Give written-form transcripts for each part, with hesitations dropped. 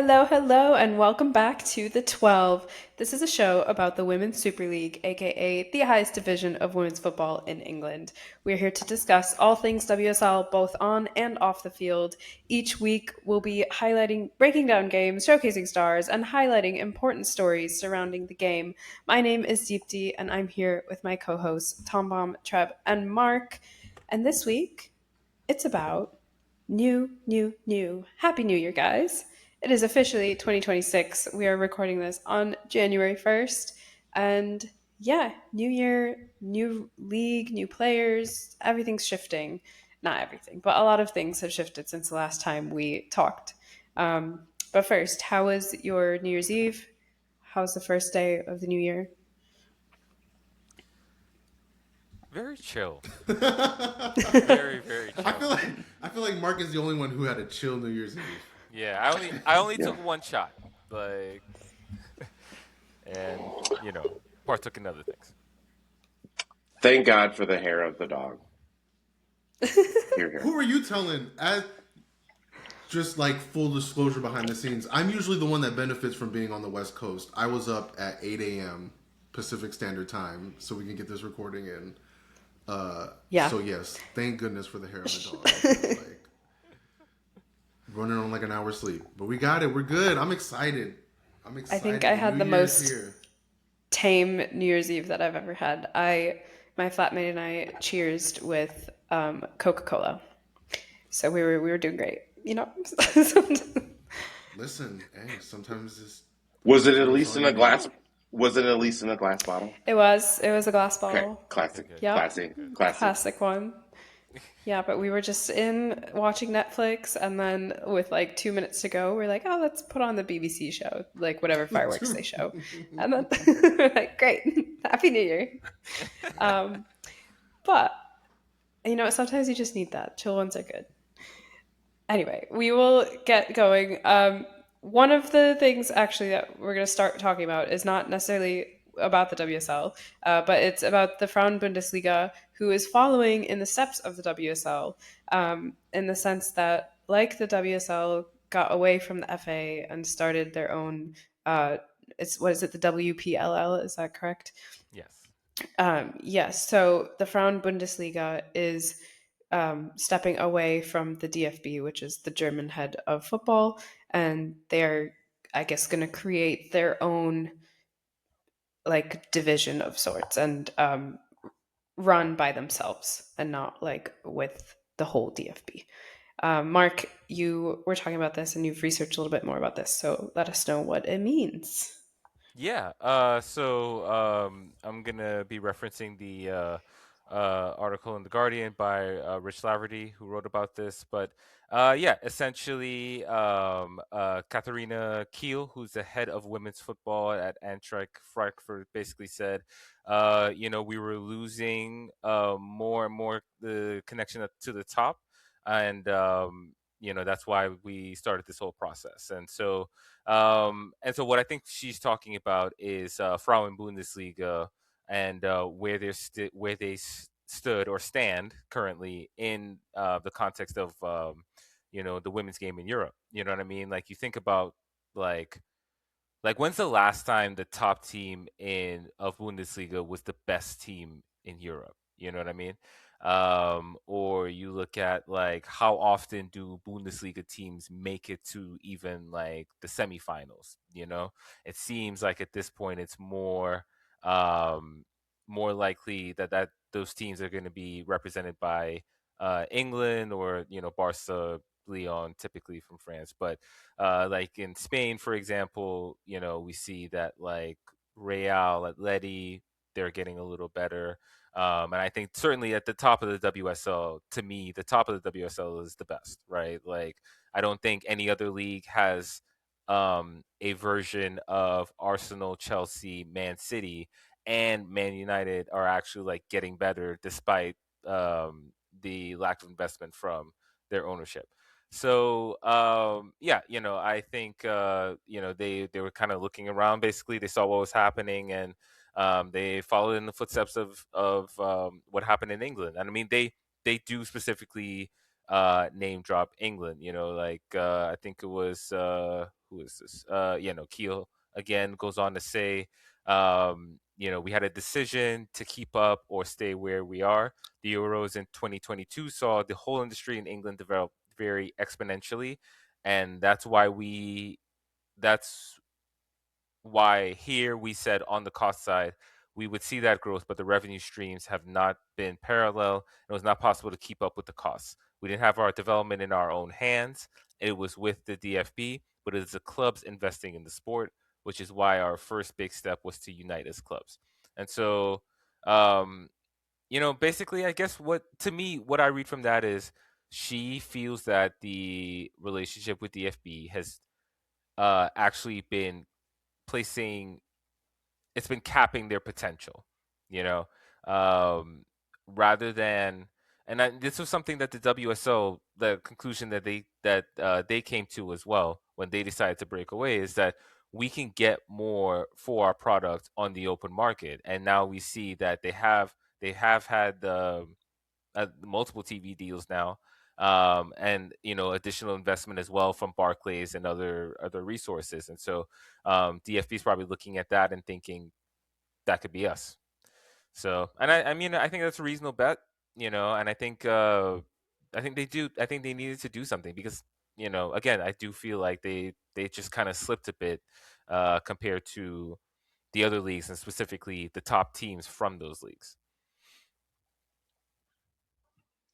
Hello, hello, and welcome back to The 12. This is a show about the Women's Super League, aka the highest division of women's football in England. We're here to discuss all things WSL, both on and off the field. Each week, we'll be highlighting, breaking down games, showcasing stars, and highlighting important stories surrounding the game. My name is Deepti, and I'm here with my co hosts, Tom Baum, Treb, and Mark. And this week, it's about new. Happy New Year, guys. It is officially 2026. We are recording this on January 1st. And yeah, new year, new league, new players, everything's shifting. Not everything, but a lot of things have shifted since the last time we talked. But first, how was your New Year's Eve? How's the first day of the new year? Very chill. I Very, very feel chill. like I feel like Mark is the only one who had a chill New Year's Eve. Yeah, I only Yeah. took one shot, like, and partook in other things. Thank God for the hair of the dog. Here, here. Who are you telling? As just like full disclosure behind the scenes, I'm usually the one that benefits from being on the West Coast. I was up at 8 a.m. Pacific Standard Time so we can get this recording in. Yeah. So yes, thank goodness for the hair of the dog. Because, like running on like an hour's sleep, but we got it. We're good. I'm excited. I'm I think excited. I The had new the year is most here. tame New Year's Eve that I've ever had. My flatmate and I cheersed with Coca-Cola, so we were doing great. You know, Listen, hey, sometimes it's Was it at drink's least all in you a need. glass? Was it at least in a glass bottle? it was a glass Okay, bottle. classic, Good, Yep, classy, good. classy. classic one. Yeah, but we were just in watching Netflix, and then with like 2 minutes to go, we're like, oh, let's put on the BBC show, like whatever fireworks they show, and then we're like, great, Happy New Year. Um, but sometimes you just need that. Chill ones are good. Anyway, we will get going. One of the things actually that we're going to start talking about is not necessarily about the WSL, but it's about the Frauen-Bundesliga, who is following in the steps of the WSL, in the sense that, like the WSL, got away from the FA and started their own. It's what is it? The WPLL, is that correct? Yes. Yes. So the Frauen-Bundesliga is stepping away from the DFB, which is the German head of football, and they're, I guess, going to create their own like division of sorts and run by themselves and not like with the whole DFB. Mark, you were talking about this and you've researched a little bit more about this, so let us know what it means. Yeah. I'm gonna be referencing the article in the Guardian by Rich Laverty, who wrote about this. But yeah, essentially, Katharina Kiel, who's the head of women's football at Eintracht Frankfurt, basically said, we were losing more and more the connection to the top, and that's why we started this whole process. And so what I think she's talking about is Frauen-Bundesliga and where they stood or stand currently in the context of the women's game in Europe. You know what I mean? Like you think about like when's the last time the top team in of Bundesliga was the best team in Europe? You know what I mean? Or you look at like how often do Bundesliga teams make it to even like the semifinals? It seems like at this point it's um, more likely that those teams are going to be represented by England or Barca, Lyon, typically from France, but like in Spain, for example, we see that like Real, Atleti, they're getting a little better. And I think certainly at the top of the WSL, to me, the top of the WSL is the best, right? Like, I don't think any other league has a version of Arsenal, Chelsea, Man City, and Man United are actually like getting better despite the lack of investment from their ownership. So yeah, I think they were kind of looking around. Basically, they saw what was happening, and they followed in the footsteps of what happened in England. And I mean, they do specifically name drop England. I think it was who is this? Keel again goes on to say, we had a decision to keep up or stay where we are. The Euros in 2022 saw the whole industry in England develop very exponentially, and that's why here we said on the cost side we would see that growth, but the revenue streams have not been parallel. It was not possible to keep up with the costs. We didn't have our development in our own hands. It was with the DFB, but it is the clubs investing in the sport, which is why our first big step was to unite as clubs. And so, basically, I guess what I read from that is she feels that the relationship with DFB has actually been placing it's been capping their potential, you know, um, rather than this was something that the WSO, the conclusion that they came to as well when they decided to break away, is that we can get more for our product on the open market, and now we see that they have had multiple TV deals now, and additional investment as well from Barclays and other resources, and so DFB is probably looking at that and thinking that could be us. So, and I mean, I think that's a reasonable bet, and I think they do. I think they needed to do something because, again, I do feel like they just kind of slipped a bit compared to the other leagues and specifically the top teams from those leagues.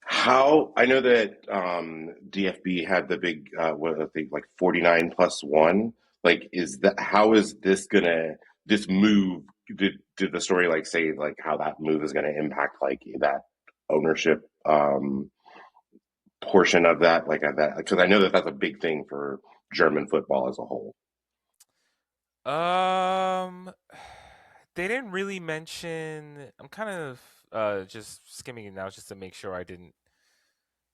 How I know that DFB had the big what I think like 49+1. Like, how is this move? Did the story like say like how that move is gonna impact like that ownership portion of that, like that, because I know that that's a big thing for German football as a whole. Um, they didn't really mention. I'm kind of just skimming it now just to make sure I didn't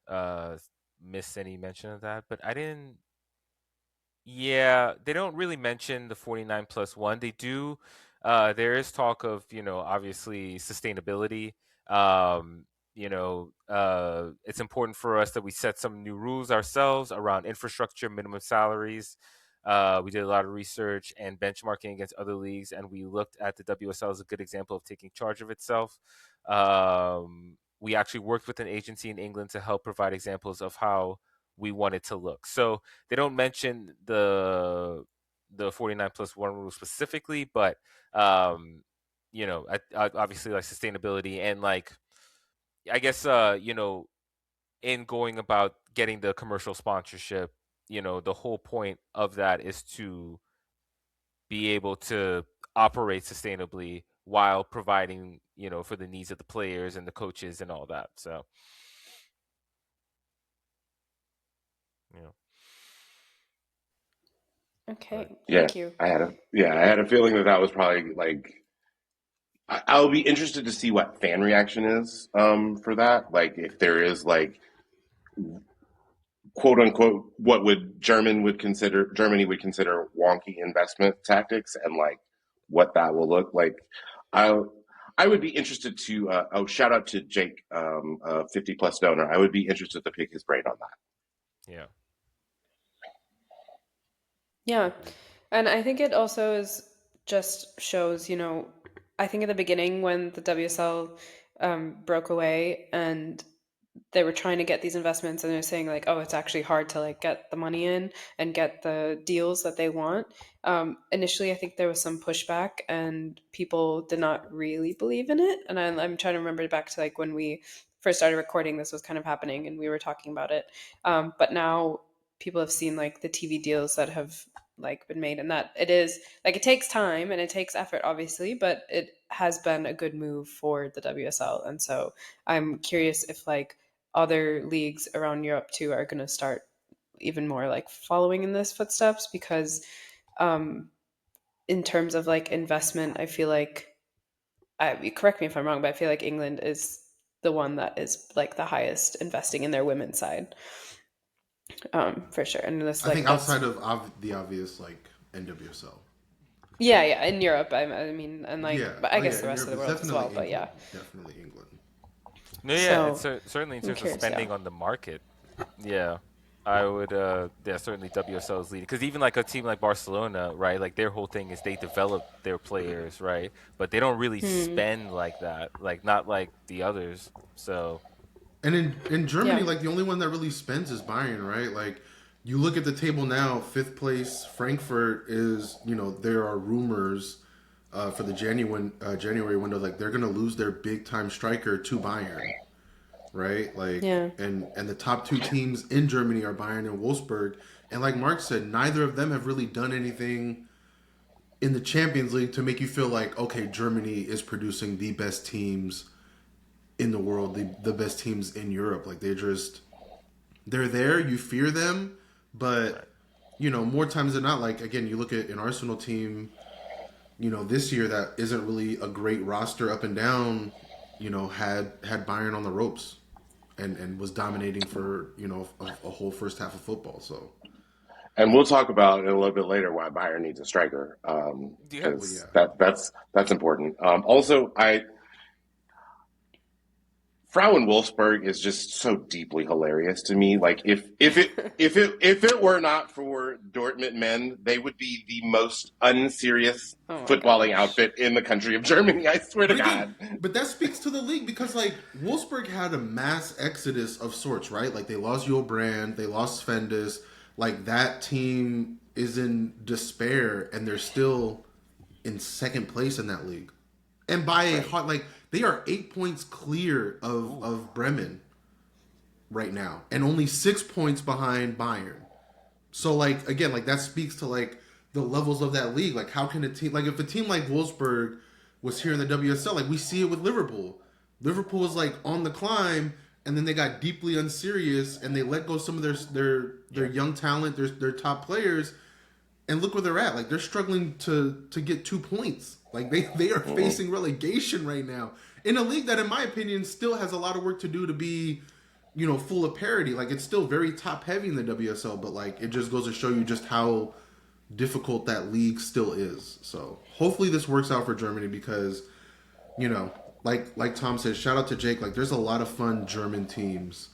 uh miss any mention of that, but I didn't. Yeah, they don't really mention the 49+1. They do. There is talk of, obviously sustainability. It's important for us that we set some new rules ourselves around infrastructure, minimum salaries. We did a lot of research and benchmarking against other leagues, and we looked at the WSL as a good example of taking charge of itself. We actually worked with an agency in England to help provide examples of how we want it to look. So they don't mention the 49+1 rule specifically, but obviously like sustainability and like I guess in going about getting the commercial sponsorship, the whole point of that is to be able to operate sustainably while providing, for the needs of the players and the coaches and all that. So, yeah. But Okay, Yeah, thank you. I had a feeling that was probably like I'll be interested to see what fan reaction is for that. Like if there is like quote unquote what would Germany would consider wonky investment tactics, and like what that will look like. I I would be interested to shout out to Jake, 50+ donor. I would be interested to pick his brain on that. yeah, Yeah. agreed. And I think it also is just shows, I think at the beginning when the WSL broke away and they were trying to get these investments and they're saying like, oh, it's actually hard to like get the money in and get the deals that they want. Initially, I think there was some pushback and people did not really believe in it. And I'm trying to remember back to like when we first started recording, this was kind of happening and we were talking about it. But now people have seen like the TV deals that have like been made and that it is like it takes time and it takes effort obviously, but it has been a good move for the WSL. And so I'm curious if like other leagues around Europe too are going to start even more like following in this footsteps because um in terms of like investment, I feel like correct me if I'm wrong, but I feel like England is the one that is like the highest investing in their women's side, for sure. And this I like think that's outside of the obvious like NWSL. yeah, in Europe. I mean, and Yeah. like, but I Oh yeah. guess the In rest of Europe, the it's world as well. definitely But yeah, England. Definitely England. No, yeah, it's so certainly in I'm terms of curious. Yeah. spending on the market. Yeah. I would, yeah, certainly WSL is leading because even like a team like Barcelona, right? Like their whole thing is they develop their players, right? But they don't really Hmm. spend like that, like not like the others. So And in Germany, Yeah. like the only one that really spends is Bayern, right? Like you look at the table now, fifth place Frankfurt is. There are rumors for the January window, like they're gonna lose their big time striker to Bayern, right? Like Yeah. and the top two teams in Germany are Bayern and Wolfsburg, and like Mark said, neither of them have really done anything in the Champions League to make you feel like, okay, Germany is producing the best teams in the world, the best teams in Europe. Like they're there, you fear them, but right. more times than not, like again, you look at an Arsenal team, this year that isn't really a great roster up and down, had Bayern on the ropes and was dominating for, a whole first half of football. So And we'll talk about it a little bit later why Bayern needs a striker, Yeah. well, because yeah. that's important. Also, I Frauen Wolfsburg is just so deeply hilarious to me. Like if it were not for Dortmund men, they would be the most unserious Oh my footballing gosh. outfit in the country of Germany. I swear to But again, God. but that speaks to the league because like Wolfsburg had a mass exodus of sorts, right? Like they lost Yul Brand, they lost Fendis. Like that team is in despair, and they're still in second place in that league, and by a Right. hot like they are 8 points clear of Ooh. of Bremen right now, and only 6 points behind Bayern. So like again, like that speaks to like the levels of that league. Like how can a team like if a team like Wolfsburg was here in the WSL, like we see it with Liverpool. Liverpool was like on the climb, and then they got deeply unserious, and they let go some of their Yeah. young talent, their top players, and look where they're at. Like they're struggling to get 2 points. Like they are Mhm. facing relegation right now in a league that, in my opinion, still has a lot of work to do to be, full of parity. Like it's still very top heavy in the WSL, but like it just goes to show you just how difficult that league still is. So hopefully this works out for Germany because, you know, like Tom says, shout out to Jake. Like there's a lot of fun German teams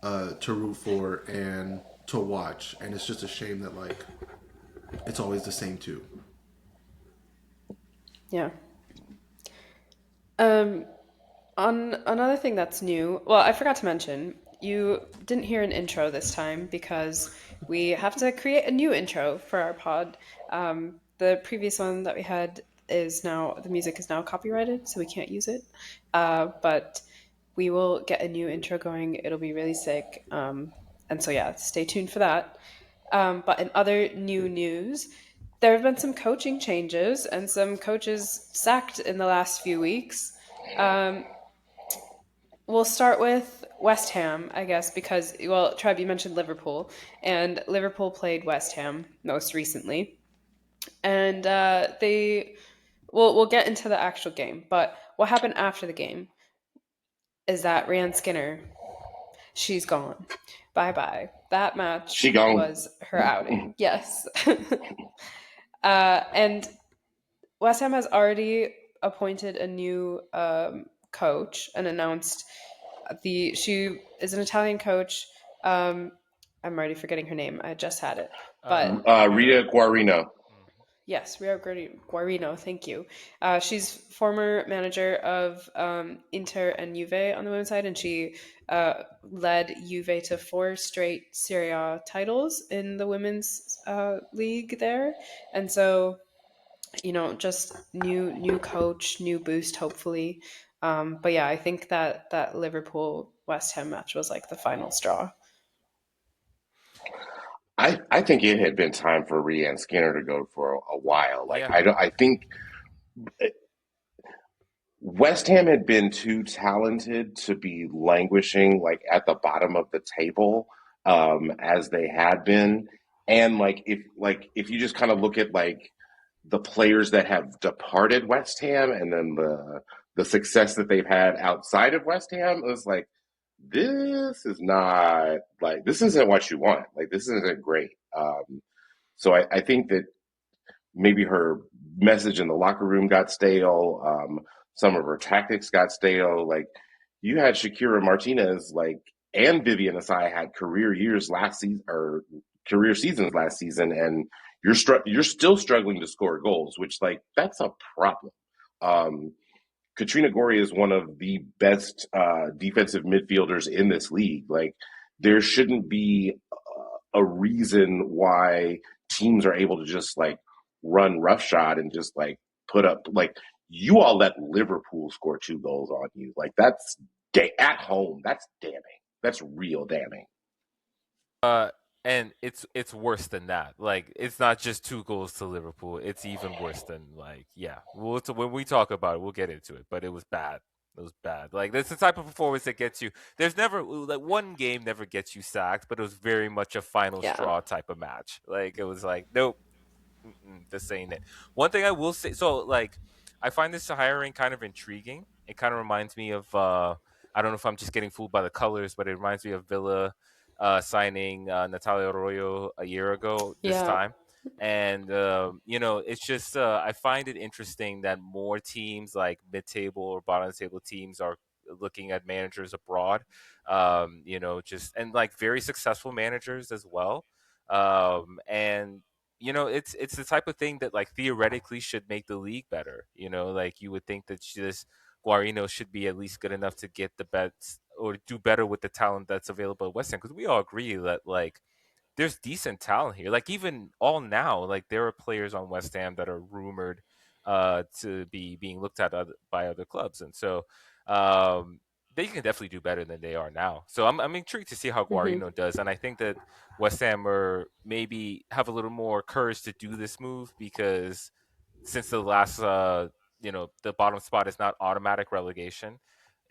to root for and to watch, and it's just a shame that like it's always the same two. Yeah. Um, on another thing that's new, well, I forgot to mention, you didn't hear an intro this time because we have to create a new intro for our pod. The previous one that we had is now, the music is now copyrighted, so we can't use it. But we will get a new intro going. It'll be really sick. And so, yeah, stay tuned for that. But in other new news, there have been some coaching changes and some coaches sacked in the last few weeks. Um, we'll start with West Ham, I guess, because, well, Trev, you mentioned Liverpool, and Liverpool played West Ham most recently. And we'll get into the actual game, but what happened after the game is that Ryan Skinner, she's gone. Bye bye. That match She gone. was her outing. Yes. And West Ham has already appointed a new coach and announced she is an Italian coach. Um, I'm already forgetting her name. I just had it, but Rita Rita. Guarino. Mhm. yes, Rio Guarino. Thank you. She's former manager of Inter and Juve on the women's side, and she led Juve to four straight Serie A titles in the women's league there. And so, just new coach, new boost, hopefully. But yeah, I think that Liverpool West Ham match was like the final straw. I think it had been time for Rhiann Skinner to go for a while. Like Yeah. I think West Ham had been too talented to be languishing like at the bottom of the table, as they had been. And like if you just kind of look at like the players that have departed West Ham and then the success that they've had outside of West Ham, it was like this isn't what you want. Like this isn't great. So I think that maybe her message in the locker room got stale. Some of her tactics got stale. Like you had Shakira Martinez like and Vivian Asai had career years last season or career seasons last season, and you're still struggling to score goals, which like that's a problem. Um, Katrina Gorey is one of the best defensive midfielders in this league. Like there shouldn't be a reason why teams are able to just like run roughshod and just like put up like you all let Liverpool score 2 goals on you. Like that's at home. That's damning. That's real damning. Uh, and it's worse than that. Like it's not just 2 goals to Liverpool. It's even worse than like yeah. When we talk about it, we'll get into it. But it was bad. It was bad. Like that's the type of performance that gets you. There's never like one game never gets you sacked, but it was very much a final Yeah. straw type of match. Like it was like nope, this ain't it. One thing I will say, so like, I find this hiring kind of intriguing. It kind of reminds me of, I don't know if I'm just getting fooled by the colors, but it reminds me of Villa signing Natalia Arroyo a year ago this Yeah. time. And, it's just, I find it interesting that more teams like mid-table or bottom-table teams are looking at managers abroad, and like very successful managers as well. And it's the type of thing that like theoretically should make the league better. Like you would think that this Guarino should be at least good enough to get the bets or do better with the talent that's available at West Ham, because we all agree that like there's decent talent here. Like even all now, like there are players on West Ham that are rumored to be being looked at by other clubs, and so um, they can definitely do better than they are now. So I'm intrigued to see how Mm-hmm. Guarino does, and I think that West Ham are maybe have a little more courage to do this move, because since the last the bottom spot is not automatic relegation.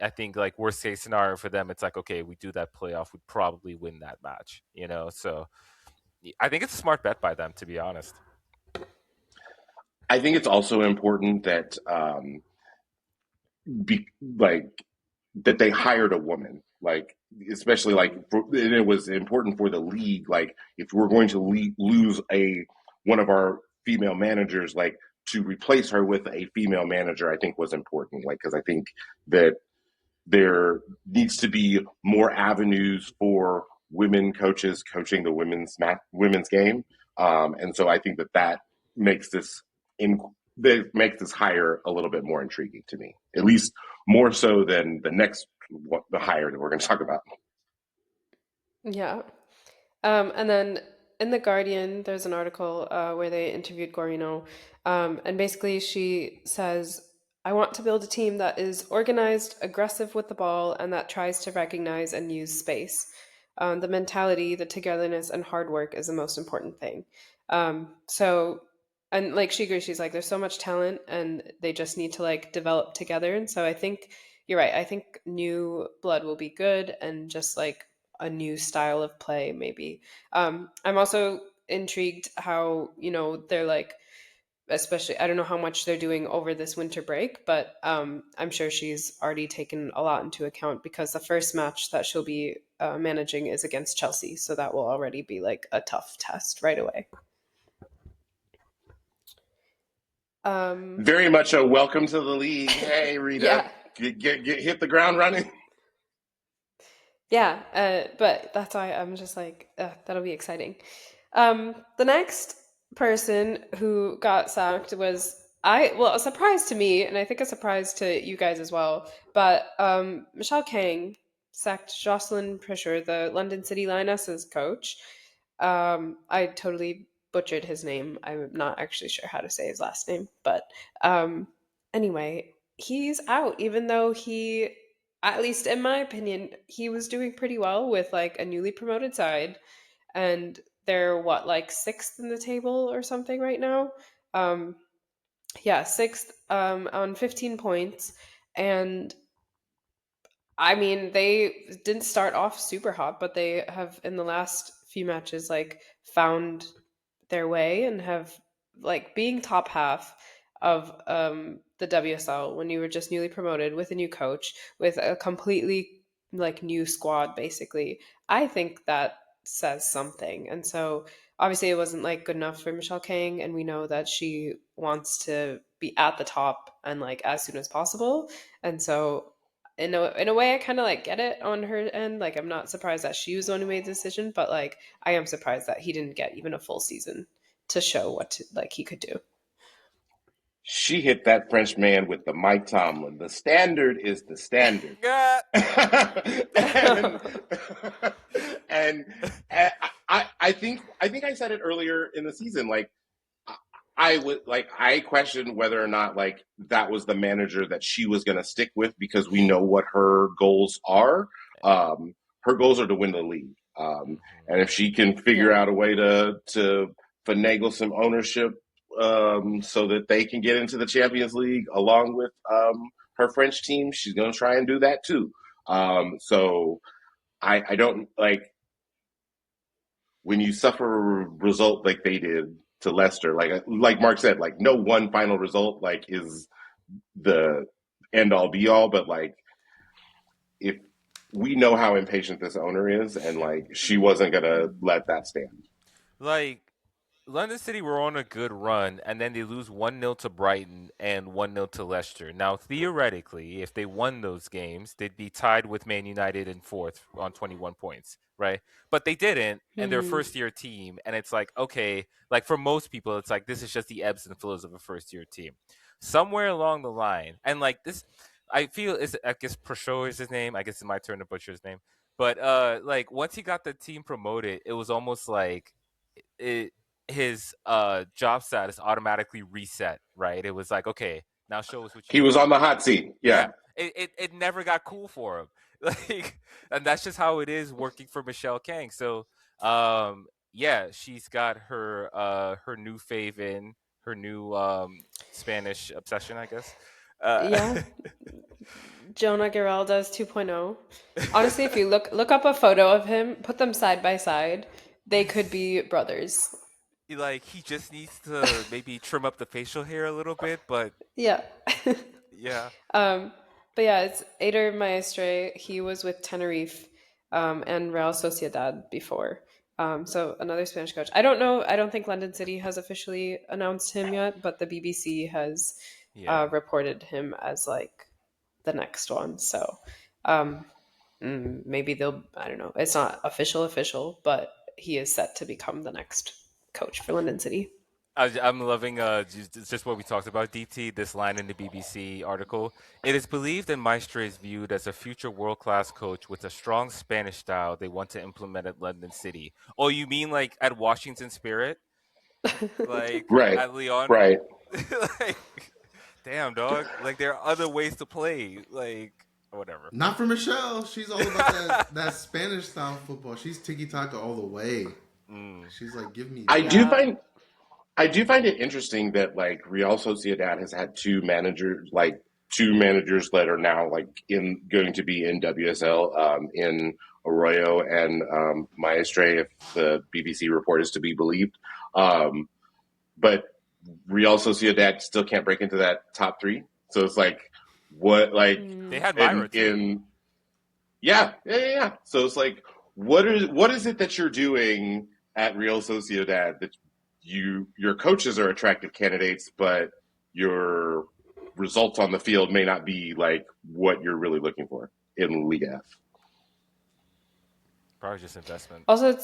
I think like worst case scenario for them, it's like okay, we do that playoff, we'd probably win that match. So I think it's a smart bet by them, to be honest. I think it's also important that be like that they hired a woman, like especially like and it was important for the league. Like if we're going to lose one of our female managers, like to replace her with a female manager, I think was important. Like because I think that there needs to be more avenues for women coaches coaching the women's game, and so I think that makes this in that makes this hire a little bit more intriguing to me, at least more so than the hire that we're going to talk about. Yeah. And then in The Guardian, there's an article where they interviewed Guarino. And basically, she says, I want to build a team that is organized, aggressive with the ball, and that tries to recognize and use space. The mentality, the togetherness, and hard work is the most important thing. And like she agrees, she's like, there's so much talent, and they just need to like develop together. And so I think you're right. I think new blood will be good, and just like a new style of play, maybe. I'm also intrigued how, they're like, especially, I don't know how much they're doing over this winter break, but I'm sure she's already taken a lot into account, because the first match that she'll be managing is against Chelsea. So that will already be like a tough test right away. Very much a welcome to the league. Hey, Rita, Yeah. get hit the ground running. Yeah, but that's why I'm just like, that'll be exciting. The next person who got sacked was a surprise to me, and I think a surprise to you guys as well. But Michelle Kang sacked Jocelyn Prisher, the London City Lionesses coach. I totally butchered his name. I'm not actually sure how to say his last name, but anyway, he's out, even though he, at least in my opinion, he was doing pretty well with like a newly promoted side, and they're what, like sixth in the table or something right now. Um, yeah, sixth on 15 points, and I mean they didn't start off super hot, but they have in the last few matches like found their way and have like being top half of the WSL when you were just newly promoted with a new coach with a completely like new squad basically. I think that says something. And so obviously it wasn't like good enough for Michelle Kang, and we know that she wants to be at the top and like as soon as possible. And so in a way, I kind of like get it on her end. Like, I'm not surprised that she was the one who made the decision, but like, I am surprised that he didn't get even a full season to show like he could do. She hit that French man with the Mike Tomlin. The standard is the standard. Yeah. and and, and I think I said it earlier in the season. Like I questioned whether or not like that was the manager that she was going to stick with because we know what her goals are. Her goals are to win the league, and if she can figure Yeah. out a way to finagle some ownership so that they can get into the Champions League along with her French team, she's going to try and do that too. So I don't like when you suffer a result like they did to Leicester, like Mark said, like no one final result like is the end all be all, but like if we know how impatient this owner is, and like she wasn't gonna let that stand. Like London City were on a good run, and then they lose 1-0 to Brighton and 1-0 to Leicester. Now, theoretically, if they won those games, they'd be tied with Man United in fourth on 21 points, right? But they didn't, and they're a Hmm. first-year team, and it's like, okay, like for most people, it's like this is just the ebbs and flows of a first-year team. Somewhere along the line, and like this, I feel is I guess Prosho is his name. I guess it's my turn to butcher his name. But like once he got the team promoted, it was almost like it his job status automatically reset, right? It was like, okay, now show us what you He can was on do. the hot seat. Yeah, Yeah. it never got cool for him. Like, and that's just how it is working for Michelle Kang. So yeah, she's got her new fave in her new Spanish obsession, I guess. uh Yeah, Jonah Geraldo's 2.0. Honestly, if you look up a photo of him, put them side by side, they could be brothers. like he just needs to maybe trim up the facial hair a little bit, but Yeah. yeah. Um, but yeah, it's Eder Maestre. He was with Tenerife and Real Sociedad before. So another Spanish coach. I don't know. I don't think London City has officially announced him yet, but the BBC has Yeah. reported him as like the next one. So um, maybe they'll. I don't know. It's not official, but he is set to become the next coach for London City. I'm loving just what we talked about, DT, this line in the BBC article. It is believed that Maestre is viewed as a future world-class coach with a strong Spanish style they want to implement at London City. Oh, you mean like at Washington Spirit? Like Right. at Leon? Right. Like, damn, dog. Like there are other ways to play. Like, whatever. Not for Michelle. She's all about that Spanish style football. She's tiki taka all the way. Mm. She's like, give me I do that. Yeah. find I do find it interesting that like Real Sociedad has had two managers that are now like in going to be in WSL, in Arroyo and Maestre, if the BBC report is to be believed. But Real Sociedad still can't break into that top three. So it's like what like They had in Myra too. yeah. So it's like what is it that you're doing at Real Sociedad that your coaches are attractive candidates, but your results on the field may not be like what you're really looking for in Liga F. Probably just investment. Also,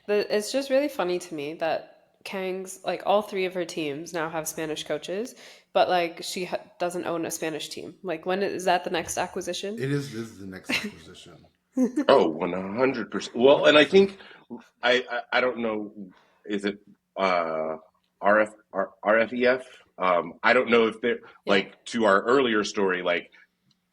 it's just really funny to me that Kang's like all three of her teams now have Spanish coaches, but like she doesn't own a Spanish team. Like, when is that the next acquisition? It is. This is the next acquisition. Oh, 100%. Well, and I think I don't know. Is it RFEF? I don't know if they're Yeah. like to our earlier story. Like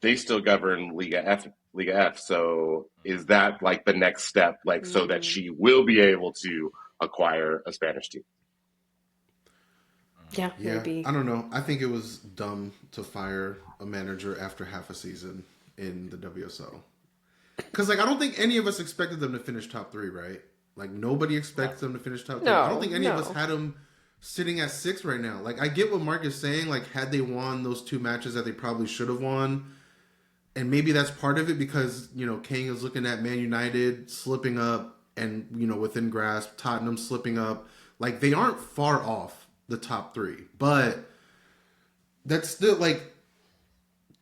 they still govern Liga F. Liga F. So is that like the next step? Like so that she will be able to acquire a Spanish team? Yeah, Yeah, maybe. I don't know. I think it was dumb to fire a manager after half a season in the WSL. Because like I don't think any of us expected them to finish top three, right? Like nobody expects them to finish top three. I don't think any of us No. had them sitting at 6 right now. Like I get what Mark is saying. Like had they won those 2 matches that they probably should have won, and maybe that's part of it because Kang is looking at Man United slipping up and within grasp, Tottenham slipping up. Like they aren't far off the top 3, but that's still like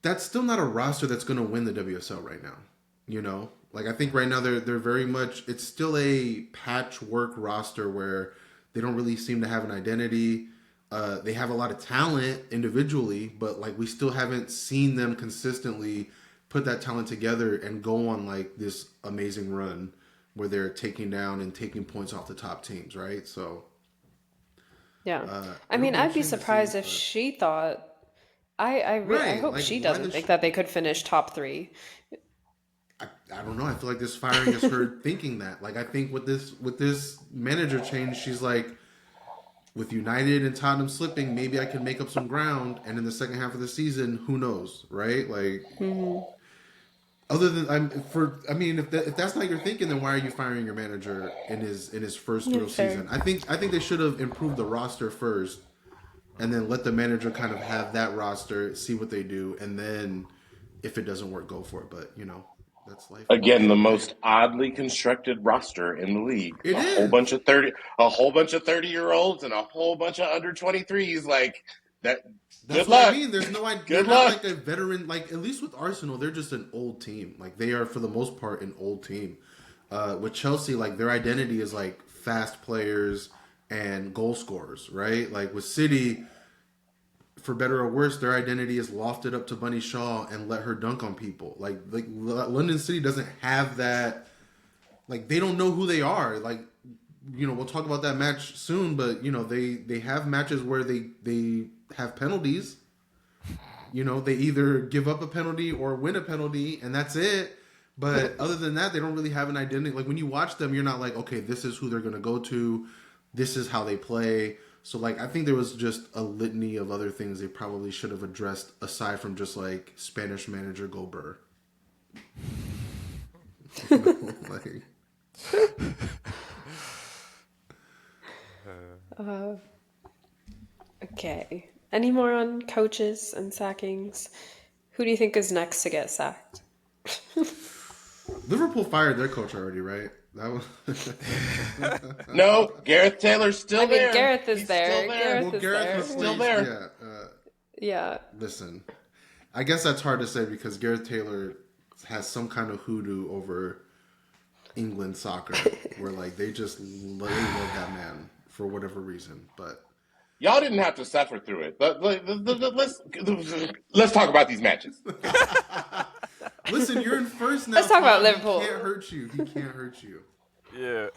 that's still not a roster that's going to win the WSL right now. You know, like I think right now they're very much, it's still a patchwork roster where they don't really seem to have an identity. They have a lot of talent individually, but like we still haven't seen them consistently put that talent together and go on like this amazing run where they're taking down and taking points off the top teams, right? So Yeah. I it'll mean, be I'd be interesting to see, surprised if but she thought. I right, hope like she why doesn't does think she, that they could finish top three. I don't know. I feel like this firing is her thinking that. Like I think with this manager change, she's like, with United and Tottenham slipping, maybe I can make up some ground. And in the second half of the season, who knows, right? Like, other than I mean, if that's not your thinking, then why are you firing your manager in his first Yeah, real fair. season? I think they should have improved the roster first, and then let the manager kind of have that roster, see what they do, and then if it doesn't work, go for it. But that's life. Again, the most oddly constructed roster in the league. It A whole is. bunch of 30-year-olds and a whole bunch of under 23s. Like that. That's Good what I luck. mean. They're Good not luck. like a veteran. Like at least with Arsenal, they're just an old team. Like they are for the most part an old team. With Chelsea, like their identity is like fast players and goal scorers, right? Like with City, for better or worse, their identity is lofted up to Bunny Shaw and let her dunk on people. Like London City doesn't have that. Like they don't know who they are. Like we'll talk about that match soon, but they have matches where they have penalties. They either give up a penalty or win a penalty, and that's it. But other than that, they don't really have an identity. Like when you watch them, you're not like, okay, this is who they're going to go to. This is how they play. So like, I think there was just a litany of other things they probably should have addressed aside from just like Spanish manager go Burr. Like, Okay. Any more on coaches and sackings? Who do you think is next to get sacked? Liverpool fired their coach already, right? That was No, Gareth Taylor's still I mean, there. Gareth is He's there. Still there. Gareth well, is Gareth there. was Still there. Yeah. Yeah. Listen, I guess that's hard to say because Gareth Taylor has some kind of hoodoo over England soccer, where like they love that man for whatever reason. But Y'all didn't have to suffer through it. Let's talk about these matches. listen, you're in first now. Let's talk about Tom. Liverpool. He can't hurt you. He can't hurt you. Yeah.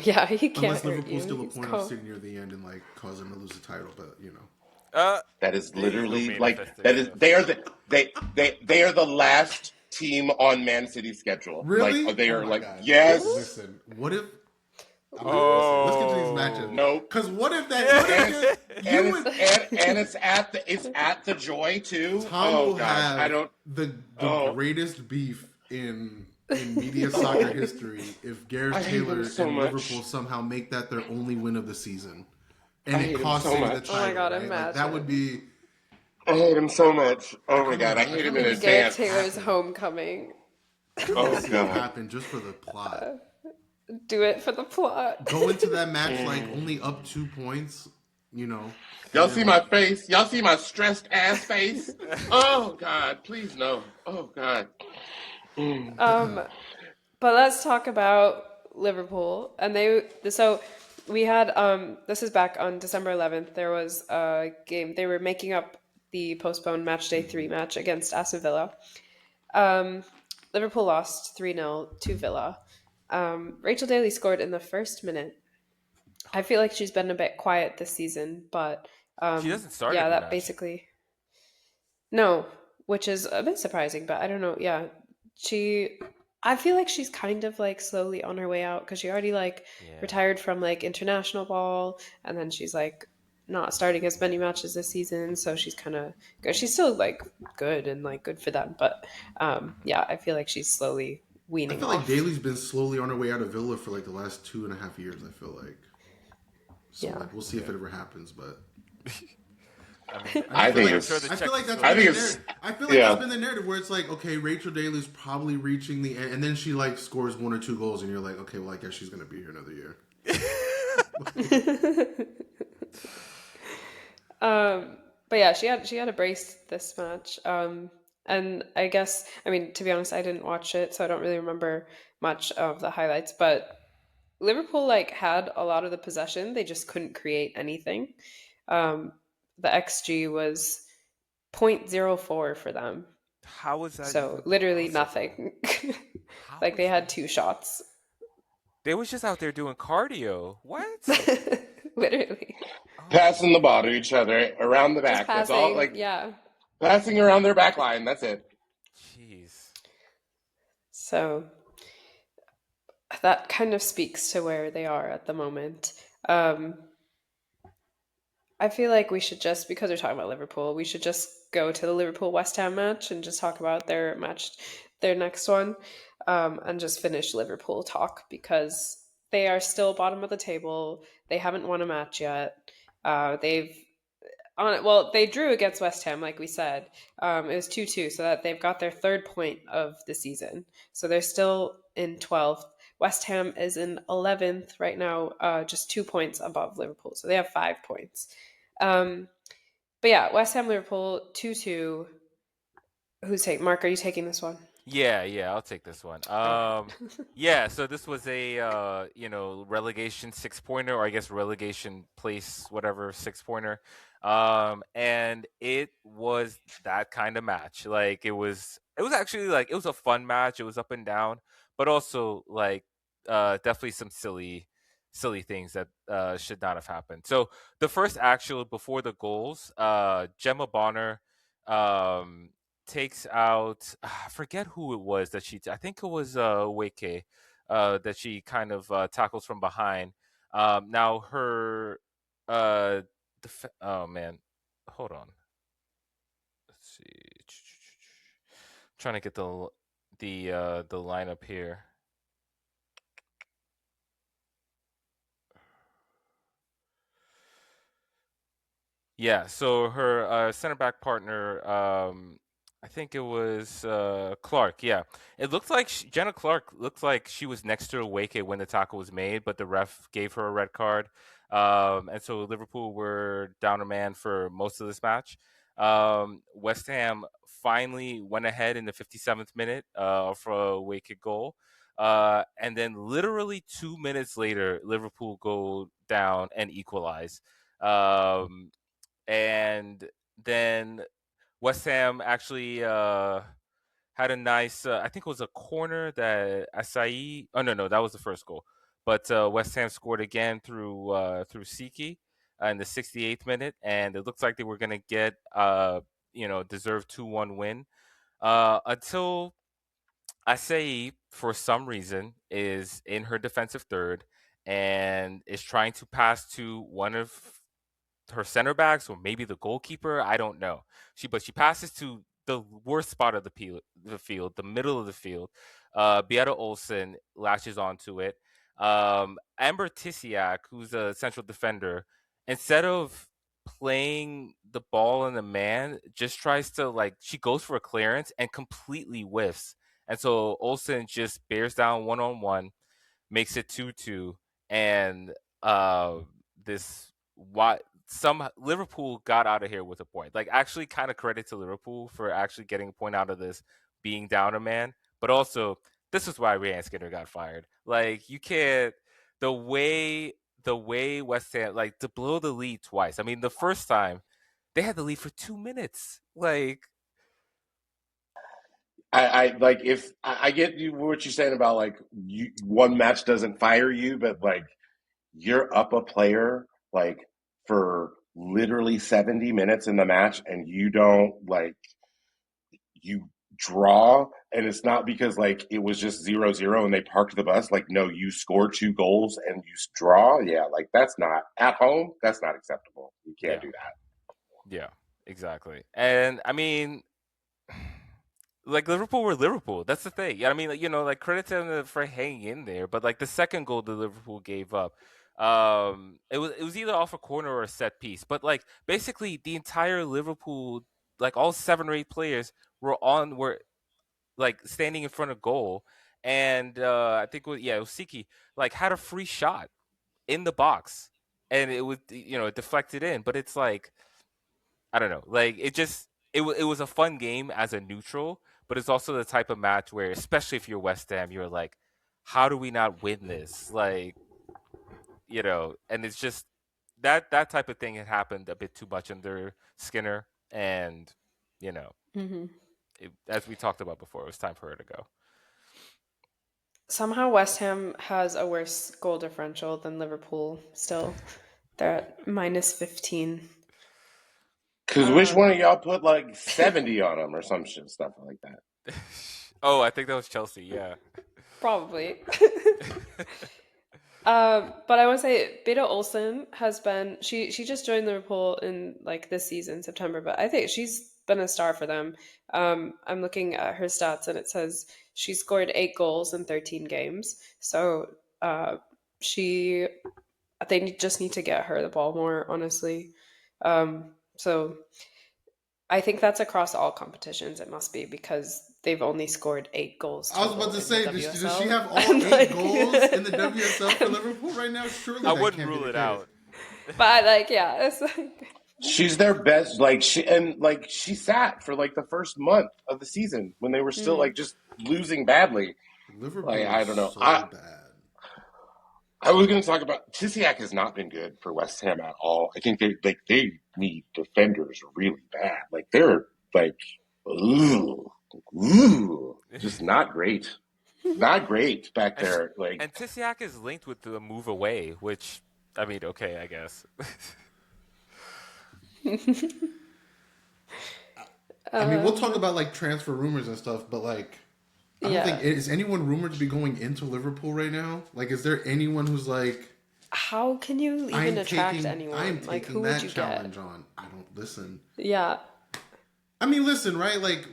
Yeah, he can't Unless hurt Liverpool you. steal a He's point cold. of sitting near the end and like cause them to lose the title. But That is there you go, literally main like event that is stuff. they are the last team on Man City's schedule. really, Like they Oh are my like God. yes. Listen, what if? Let's get to these matches. No. Because what if that? And it's at the Joy too. Tom Oh will gosh, have I don't. the Oh. greatest beef in media soccer history if Gareth I hate him Taylor so and much. Liverpool somehow make that their only win of the season, I and hate it him costs so City the much. title. Oh my God, right? Like, that imagine. would be. I hate him so much. Oh my god, I hate him in Gareth advance. Taylor's homecoming. Oh It god. happened just for the plot. Do it for the plot. Go into that match like only up 2 points. Y'all and see then, my like, face? Y'all see my stressed ass face? Oh god, please no. Oh god. But let's talk about Liverpool. And so we had this is back on December 11th. There was a game. They were making up the postponed match day 3 match against Aston Villa. Liverpool lost 3-0 to Villa. Rachel Daly scored in the first minute. I feel like she's been a bit quiet this season, but She doesn't start yeah, every that match. basically no, which is a bit surprising, but I don't know. Yeah, I feel like she's kind of like slowly on her way out because she already like Yeah. retired from like international ball, and then she's like not starting as many matches this season, so she's kind of good. She's still like good and like good for them, but yeah, I feel like she's slowly I weaning feel off. like Daly's been slowly on her way out of Villa for like the last 2.5 years. I feel like. So Yeah. like we'll see if it ever happens, but. I think like, it's. I feel like that's I been think the it's- narrative. I feel like yeah. that's been the narrative where it's like, okay, Rachel Daly's probably reaching the end, and then she like scores 1 or 2 goals, and you're like, okay, well, I guess she's gonna be here another year. But yeah, she had a brace this match. And I guess, I mean, to be honest, I didn't watch it, so I don't really remember much of the highlights. But Liverpool like had a lot of the possession, they just couldn't create anything. Um, the XG was 0.04 for them, How is that so even literally possible? nothing. How Like they is had that? 2 shots. They was just out there doing cardio. What? Literally. Oh my Passing the ball to each other around the Just back. That's all. passing, Like yeah. passing around their back line. That's it. jeez. So that kind of speaks to where they are at the moment. Um, I feel like we should just, because we're talking about Liverpool, we should just go to the Liverpool West Ham match and just talk about their match, their next one, and just finish Liverpool talk because they are still bottom of the table. They haven't won a match yet. They've on it. Well, they drew against West Ham, like we said. It was 2-2, so that they've got their third point of the season. So they're still in 12th. West Ham is in 11th right now, just 2 points above Liverpool. So they have 5 points. Um, but yeah, West Ham Liverpool 2-2. Who's taking? Mark, are you taking this one? Yeah, I'll take this one. Okay. Yeah, so this was a relegation 6-pointer, or I guess relegation place, whatever 6-pointer. And it was that kind of match. Like it was actually like it was a fun match. It was up and down, but also like definitely some silly things that should not have happened. So the first actual before the goals, Gemma Bonner um takes out I forget who it was that I think it was Weke that she kind of tackles from behind. Now her oh man, hold on. Let's see. Trying to get the lineup here. Yeah, so her center back partner, I think it was Clark. Yeah, it looked like Jenna Clark looked like she was next to Awake when the tackle was made, but the ref gave her a red card, and so Liverpool were down a man for most of this match. West Ham finally went ahead in the 57th minute for a Awake goal, and then literally 2 minutes later, Liverpool go down and equalize. Um, and then West Ham actually had a nice. I think it was a corner that Asai. Oh no, that was the first goal. But West Ham scored again through Siki in the 68th minute, and it looks like they were going to get deserved 2-1 win until Asai for some reason is in her defensive third and is trying to pass to one of her center backs or maybe the goalkeeper. I don't know. She passes to the worst spot of the field, the middle of the field. Beata Olsen latches onto it. Amber Tisiak, who's a central defender, instead of playing the ball in the man, just tries to she goes for a clearance and completely whiffs. And so Olsen just bears down 1-on-1, makes it 2-2, and this what some Liverpool got out of here with a point. Like actually kind of credit to Liverpool for actually getting a point out of this being down a man, but also this is why Ryan Skinner got fired. Like you can't the way West Ham like to blow the lead twice. I mean, the first time they had the lead for 2 minutes. Like I like if I get you what you're saying about like one match doesn't fire you, but like you're up a player like for literally 70 minutes in the match and you don't like you draw and it's not because like it was just 0-0 and they parked the bus. Like no, you score two goals and you draw. Yeah, like that's not at home. That's not acceptable. You can't yeah, do that. yeah, exactly. And I mean, like Liverpool were Liverpool. That's the thing. Yeah, I mean, like credit to them for hanging in there. But like the second goal that Liverpool gave up, it was either off a corner or a set piece. But like basically the entire Liverpool, like all 7 or 8 players were like standing in front of goal, and I think it was Siki like had a free shot in the box, and it was it deflected in. But it's like I don't know. Like it was a fun game as a neutral, but it's also the type of match where, especially if you're West Ham, you're like, how do we not win this? Like, and it's just that type of thing had happened a bit too much under Skinner, and you know, Mm-hmm. as we talked about before, it was time for her to go. Somehow West Ham has a worse goal differential than Liverpool still. They're at minus 15. Because which one of y'all put like 70 on them or some shit, stuff like that? Oh, I think that was Chelsea. Yeah. Probably. But I want to say Beta Olsen has been she just joined Liverpool in like this season, September, but I think she's been a star for them. I'm looking at her stats and it says she scored 8 goals in 13 games. So she they just need to get her the ball more, honestly. So I think that's across all competitions. It must be because they've only scored 8 goals. I was about to in say, the does she WSL. have all And, 8 goals in the WSL for Liverpool right now? Surely I that wouldn't can't be rule the it case. out. But like, yeah, it's like She's their best. Like she sat for like the first month of the season when they were still like just losing badly. Liverpool Like I don't know. is so bad. I was going to talk about Tisiak has not been good for West Ham at all. I think they need defenders really bad. Like they're like ooh, just not great. Not great back there. Like And Tisiak is linked with the move away, which I mean, okay, I guess. I mean, we'll talk about like transfer rumors and stuff, but like, I don't think is anyone rumored to be going into Liverpool right now. Like, is there anyone who's like, how can you even attract anyone? I'm Like, taking who would that you challenge get? on. I don't listen. Yeah. I mean, listen, right? Like,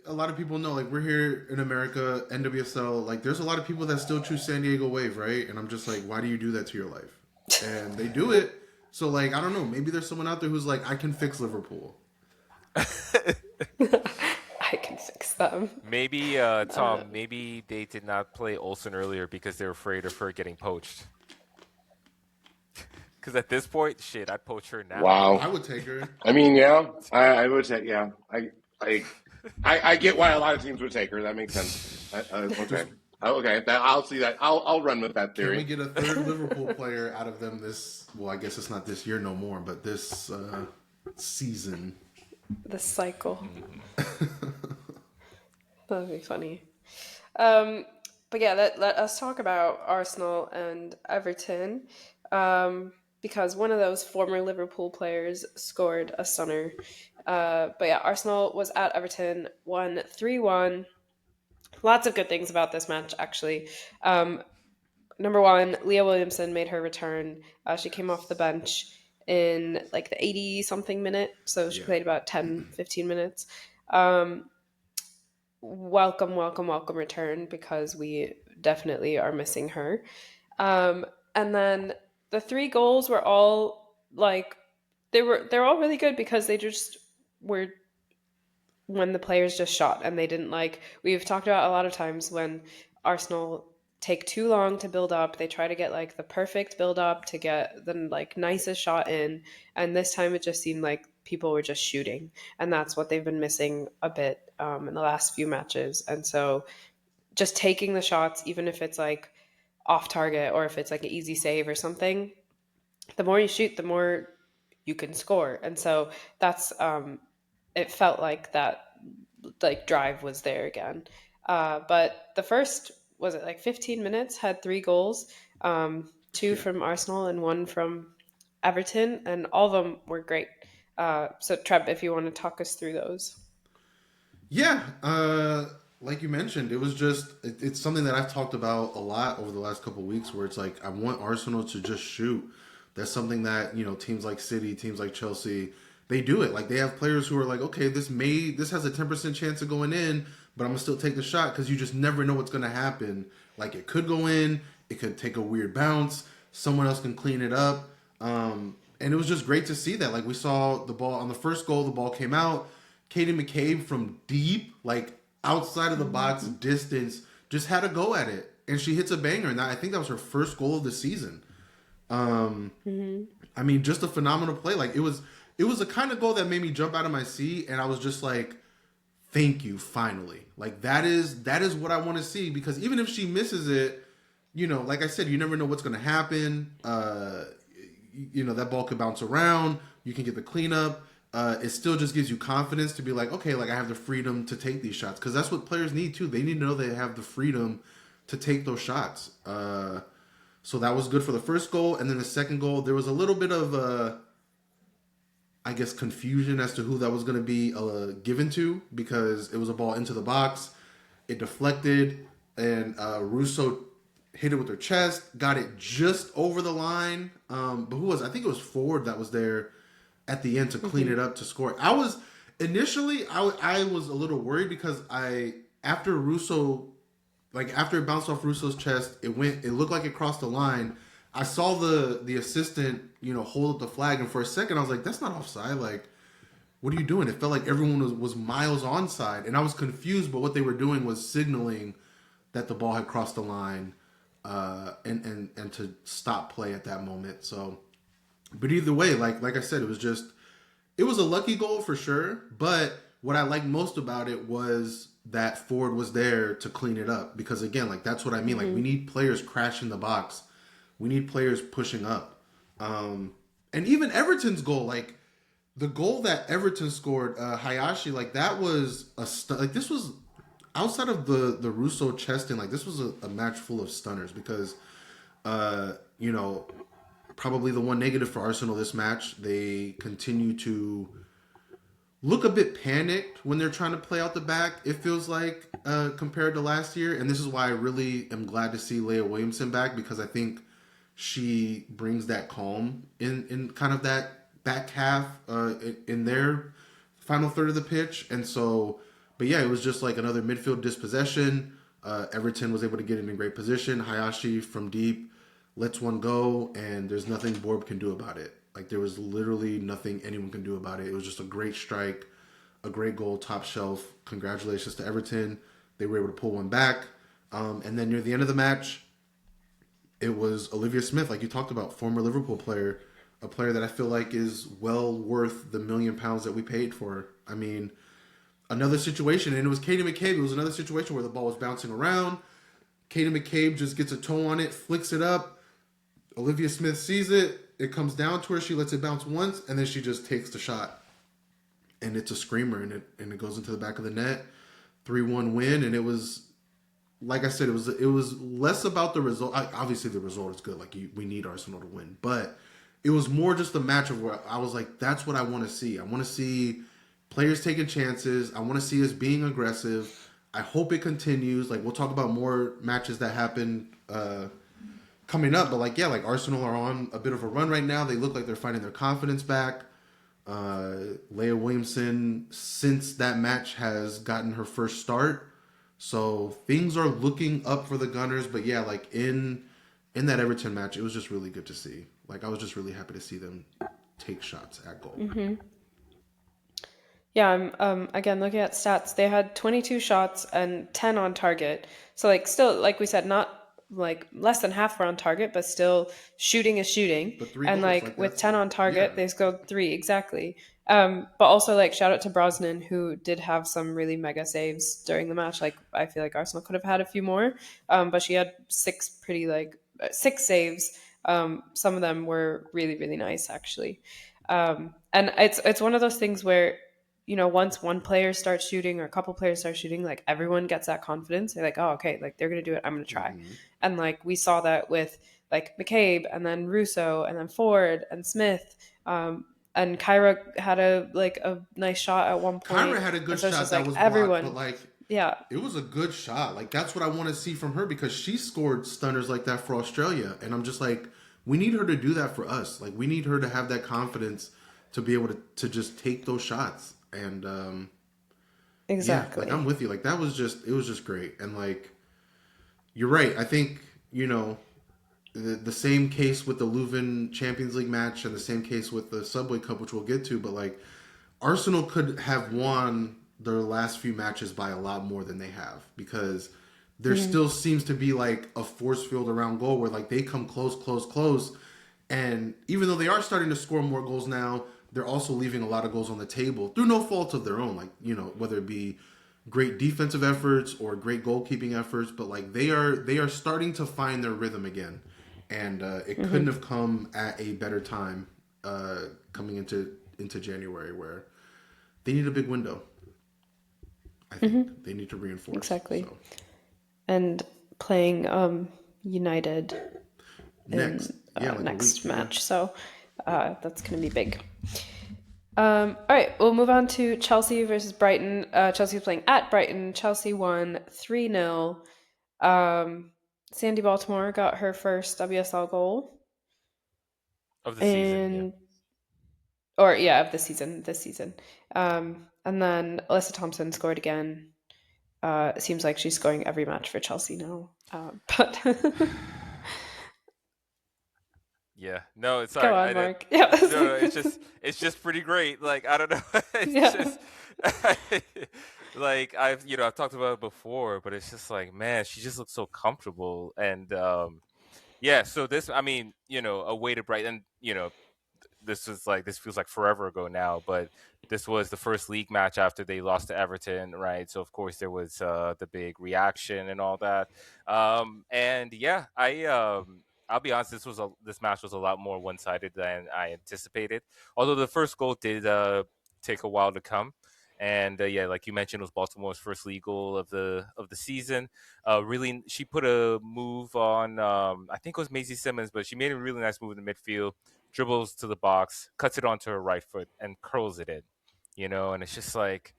a lot of people know, like, we're here in America, NWSL. Like, there's a lot of people that still choose San Diego Wave, right? And I'm just like, why do you do that to your life? And they do it. So, like, I don't know. Maybe there's someone out there who's like, I can fix Liverpool. I can fix them. Maybe, Tom, maybe they did not play Olsen earlier because they're afraid of her getting poached. Because at this point, shit, I'd poach her now. wow. I would take her. I mean, yeah, I would take. Yeah, I get why a lot of teams would take her. That makes sense. Okay. Okay, I'll see that. I'll run with that Can theory. we get a third Liverpool player out of them this? Well, I guess it's not this year no more, but this season. The cycle. That'd be funny. But yeah, let us talk about Arsenal and Everton. Because one of those former Liverpool players scored a stunner. But yeah, Arsenal was at Everton, won 3-1. Lots of good things about this match, actually. Number one, Leah Williamson made her return. She came off the bench in like the 80-something minute, so she played about 10, 15 minutes. Welcome return, because we definitely are missing her. And then the 3 goals were all like they're all really good because they just were when the players just shot, and they didn't like we've talked about a lot of times when Arsenal take too long to build up. They try to get like the perfect build up to get the like nicest shot in, and this time it just seemed like people were just shooting, and that's what they've been missing a bit in the last few matches. And so just taking the shots, even if it's like off target or if it's like an easy save or something, the more you shoot, the more you can score. And so that's it felt like that like drive was there again. But the first, was it like 15 minutes, had 3 goals, 2 from Arsenal and 1 from Everton, and all of them were great. So Trev, if you want to talk us through those. Yeah, like you mentioned, it was just it's something that I've talked about a lot over the last couple of weeks, where it's like I want Arsenal to just shoot. That's something that teams like City, teams like Chelsea, they do it. Like they have players who are like, okay, this has a 10% chance of going in, but I'm gonna still take the shot because you just never know what's gonna happen. Like it could go in, it could take a weird bounce, someone else can clean it up, and it was just great to see that. Like we saw the ball on the first goal, the ball came out. Katie McCabe from deep, like outside of the box distance, just had a go at it, and she hits a banger. And I think that was her first goal of the season. I mean, just a phenomenal play. Like it was it was the kind of goal that made me jump out of my seat, and I was just like, thank you, finally. Like that is what I want to see, because even if she misses it, you know, like I said, you never know what's going to happen. You know, that ball could bounce around. You can get the cleanup. It still just gives you confidence to be like, okay, like I have the freedom to take these shots, because that's what players need too. They need to know they have the freedom to take those shots. So that was good for the first goal, and then the second goal, there was a little bit of I guess confusion as to who that was going to be given to, because it was a ball into the box, it deflected, and Russo hit it with her chest, got it just over the line. But who was? I think it was Ford that was there at the end to clean it up to score. I was initially I was a little worried, because after Russo, like after it bounced off Russo's chest, it looked like it crossed the line. I saw the assistant, you know, hold up the flag, and for a second I was like, that's not offside. Like, what are you doing? It felt like everyone was miles onside, and I was confused, but what they were doing was signaling that the ball had crossed the line, and to stop play at that moment. So, but either way, like I said, it was a lucky goal for sure. But what I liked most about it was that Ford was there to clean it up, because again, like that's what I mean. Like, we need players crashing the box. We need players pushing up. And even Everton's goal, like the goal that Everton scored, Hayashi, like that was like this was outside of the Russo chesting, like this was a match full of stunners, because you know, probably the one negative for Arsenal this match, they continue to look a bit panicked when they're trying to play out the back, it feels like, compared to last year. And this is why I really am glad to see Leah Williamson back, because I think she brings that calm in kind of that back half in their final third of the pitch. And so, but yeah, it was just like another midfield dispossession. Everton was able to get in a great position. Hayashi from deep lets one go, and there's nothing Borb can do about it. Like, there was literally nothing anyone can do about it. It was just a great strike, a great goal, top shelf. Congratulations to Everton. They were able to pull one back. And then near the end of the match, it was Olivia Smith, like you talked about, former Liverpool player, a player that I feel like is well worth the £1 million that we paid for. I mean, another situation, and it was Katie McCabe. It was another situation where the ball was bouncing around. Katie McCabe just gets a toe on it, flicks it up. Olivia Smith sees it. It comes down to her. She lets it bounce once, and then she just takes the shot. And it's a screamer, and it goes into the back of the net. 3-1 win, and it was, like I said, it was less about the result. Obviously, the result is good. Like, we need Arsenal to win. But it was more just a match of where I was like, that's what I want to see. I want to see players taking chances. I want to see us being aggressive. I hope it continues. Like, we'll talk about more matches that happen coming up. But, like, yeah, like Arsenal are on a bit of a run right now. They look like they're finding their confidence back. Leah Williamson, since that match, has gotten her first start. So things are looking up for the Gunners. But, yeah, like in that Everton match, it was just really good to see. Like, I was just really happy to see them take shots at goal. Mm-hmm. Yeah, I'm again looking at stats. They had 22 shots and 10 on target. So, like, still, like we said, not like less than half were on target, but still shooting is shooting. But 3 And goals, like with 10 on target, yeah. they scored 3 exactly. But also, like, shout out to Brosnan, who did have some really mega saves during the match. Like, I feel like Arsenal could have had a few more, but she had 6 saves. Some of them were really, really nice, actually. And it's one of those things where, you know, once one player starts shooting or a couple players start shooting, like everyone gets that confidence. They're like, oh, okay, like they're going to do it. I'm going to try. Mm-hmm. And like we saw that with like McCabe and then Russo and then Ford and Smith. And Kyra had a nice shot at one point. Kyra had a good so shot that was everyone, blocked, but like, yeah, it was a good shot. Like, that's what I want to see from her, because she scored stunners like that for Australia. And I'm just like, we need her to do that for us. Like, we need her to have that confidence to be able to just take those shots. And exactly. yeah, like, I'm with you. Like, it was just great. And like, you're right. I think, you know, the same case with the Leuven Champions League match and the same case with the Subway Cup, which we'll get to, but like, Arsenal could have won their last few matches by a lot more than they have, because there still seems to be like a force field around goal where like they come close. And even though they are starting to score more goals now, they're also leaving a lot of goals on the table through no fault of their own. Like, whether it be great defensive efforts or great goalkeeping efforts, but like they are starting to find their rhythm again, and it couldn't have come at a better time coming into January, where they need a big window. I think they need to reinforce. Exactly. So And playing United next, in like next a week, match. So that's going to be big. All right, we'll move on to Chelsea versus Brighton. Chelsea was playing at Brighton. Chelsea won 3-0. Sandy Baltimore got her first WSL goal. Of the season, yeah. Of the season, this season. And then Alyssa Thompson scored again. It seems like she's scoring every match for Chelsea now. But Yeah, no, it's go sorry. on, Mark. Yeah. No, it's just pretty great. Like I don't know, it's Yeah. just like I've talked about it before, but it's just like man, she just looks so comfortable, and yeah. So this, I mean, away to Brighton, this feels like forever ago now, but this was the first league match after they lost to Everton, right? So of course there was the big reaction and all that. And yeah, I'll be honest, this match was a lot more one sided than I anticipated. Although the first goal did take a while to come. And yeah, like you mentioned, it was Baltimore's first league goal of the season. Really, she put a move on. I think it was Maisie Simmons, but she made a really nice move in the midfield, dribbles to the box, cuts it onto her right foot, and curls it in. And it's just like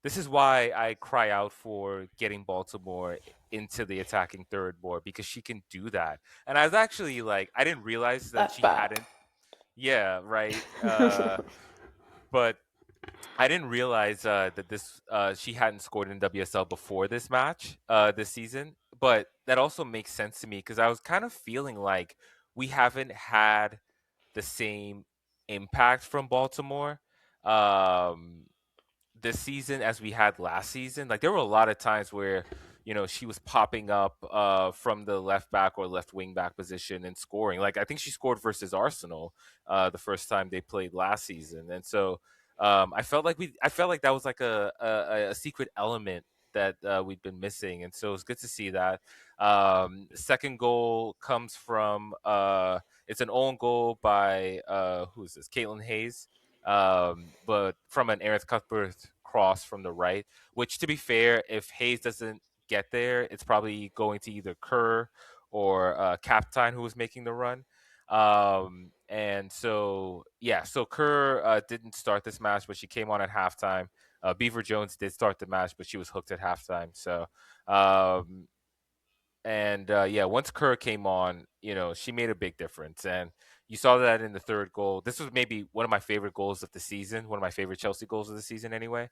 this is why I cry out for getting Baltimore into the attacking third more, because she can do that. And I was actually like, I didn't realize that Left she back. hadn't. Yeah, right. But I didn't realize that this she hadn't scored in WSL before this match this season. But that also makes sense to me because I was kind of feeling like we haven't had the same impact from Baltimore this season as we had last season. Like there were a lot of times where she was popping up from the left back or left wing back position and scoring. Like I think she scored versus Arsenal the first time they played last season, and so I felt like that was like a secret element that we'd been missing, and so it's good to see that. Second goal comes from it's an own goal by who is this? Caitlin Hayes, but from an Aerith Cuthbert cross from the right. Which, to be fair, if Hayes doesn't get there, it's probably going to either Kerr or Captain, who was making the run. And so yeah, so Kerr didn't start this match, but she came on at halftime. Beaver Jones did start the match, but she was hooked at halftime. So um, and yeah, once Kerr came on, she made a big difference, and you saw that in the third goal. This was maybe one of my favorite goals of the season, one of my favorite Chelsea goals of the season, anyway.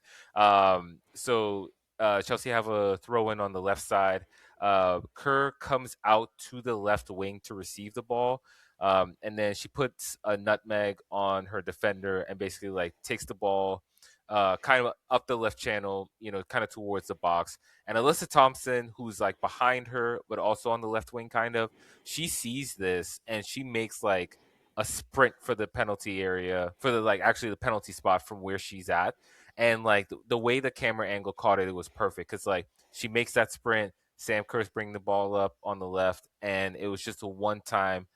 So Chelsea have a throw in on the left side. Kerr comes out to the left wing to receive the ball, and then she puts a nutmeg on her defender and basically like takes the ball. Kind of up the left channel, kind of towards the box, and Alyssa Thompson, who's like behind her, but also on the left wing, kind of, she sees this and she makes like a sprint for the penalty area, for the like actually the penalty spot from where she's at. And like the way the camera angle caught it, it was perfect because like she makes that sprint. Sam Kerr's bringing the ball up on the left, and it was just a one time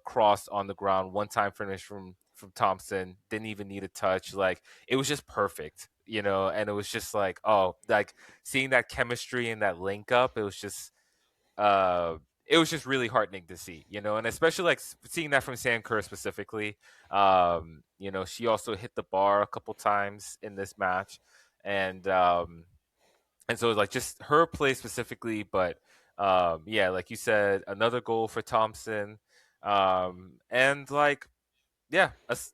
cross on the ground, one time finish from Thompson. Didn't even need a touch. Like it was just perfect, and it was just like, oh, like seeing that chemistry and that link up, uh it was just really heartening to see, and especially like seeing that from Sam Kerr specifically. She also hit the bar a couple times in this match, and so like just her play specifically, but yeah, like you said, another goal for Thompson, and like yeah,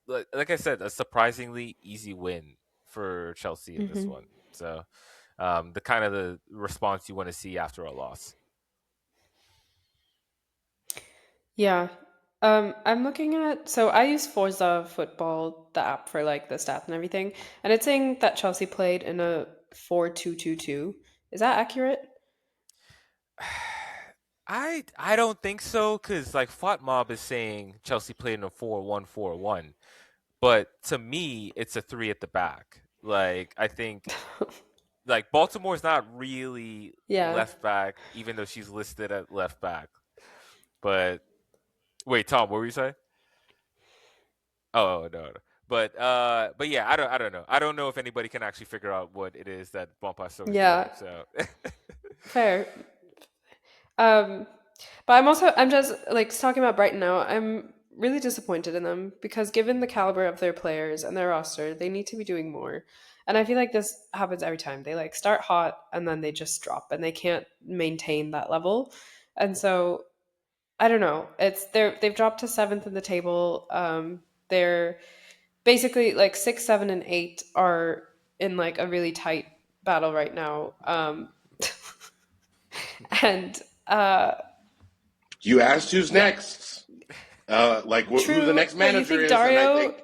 like I said, a surprisingly easy win for Chelsea in this one. So, the kind of the response you want to see after a loss. Yeah. I'm looking at, so I use Forza Football, the app for like the stats and everything, and it's saying that Chelsea played in a 4-2-2-2. Is that accurate? I don't think so because like FOTMob is saying Chelsea played in a 4-1-4-1, But to me, it's a 3 at the back. Like, I think like Baltimore's not really Yeah. left back, even though she's listed at left back. But wait, Tom, what were you saying? Oh no. But yeah, I don't know. I don't know if anybody can actually figure out what it is that Bompasson is doing. Yeah. So Fair. Um, but I'm just like talking about Brighton now. I'm really disappointed in them because given the caliber of their players and their roster, they need to be doing more. And I feel like this happens every time. They like start hot and then they just drop and they can't maintain that level. And so I don't know. They've dropped to seventh in the table. They're basically like six, seven, and eight are in like a really tight battle right now. And You asked who's next. Like who the true, next but you manager think is, and I Dario? think.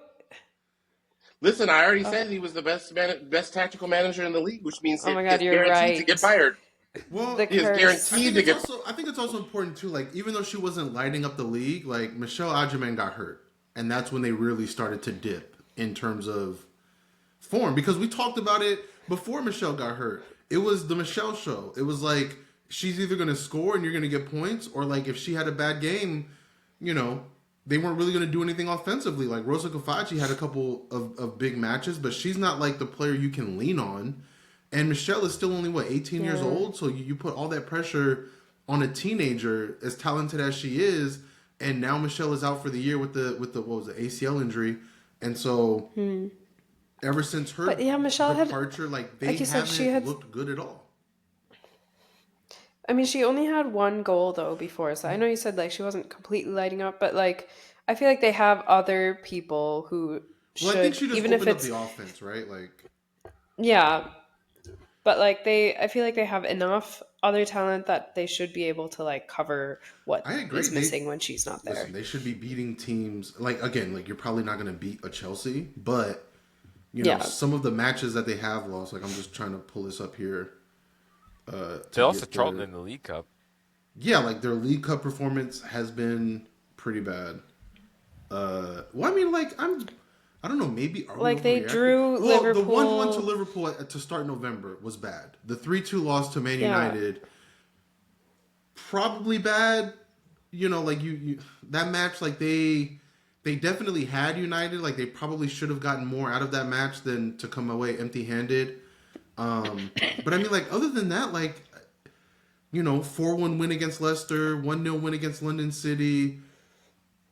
Listen, I already said he was the best tactical manager in the league, which means Oh my he's God, you're guaranteed to right. get fired. Well, The He is curse. I think guaranteed to it's get. also I think it's also important too. Like even though she wasn't lighting up the league, like Michelle Adjaman got hurt, and that's when they really started to dip in terms of form. Because we talked about it before Michelle got hurt. It was the Michelle show. It was like she's either going to score and you're going to get points, or like if she had a bad game, you know, they weren't really going to do anything offensively. Like Rosa Kafaji had a couple of big matches, but she's not like the player you can lean on. And Michelle is still only, 18 years Yeah. old? So you put all that pressure on a teenager, as talented as she is, and now Michelle is out for the year with the what was it, ACL injury. And so ever since her But yeah, Michelle had, departure, like they like you said, haven't she had. looked good at all. I mean, she only had one goal though before, so I know you said like she wasn't completely lighting up, but like I feel like they have other people who Well, I think should, she just even if opened up it's the offense, right? Like yeah, but like I feel like they have enough other talent that they should be able to like cover what I agree. is missing when she's not there. Listen, they should be beating teams. Like again, like you're probably not going to beat a Chelsea, but you know Yeah. some of the matches that they have lost. Like I'm just trying to pull this up here. they lost to get Charlton their- in the League Cup. Yeah, like their League Cup performance has been pretty bad. Well, I mean, like I don't know. Maybe are we Like, they overreacting? drew Well, the Liverpool. 1-1 to Liverpool to start November was bad. The 3-2 loss to Man Yeah. United probably bad. You know, like you that match, like they definitely had United. Like they probably should have gotten more out of that match than to come away empty-handed. But I mean, like other than that, like you know, 4-1 win against Leicester, 1-0 win against London City.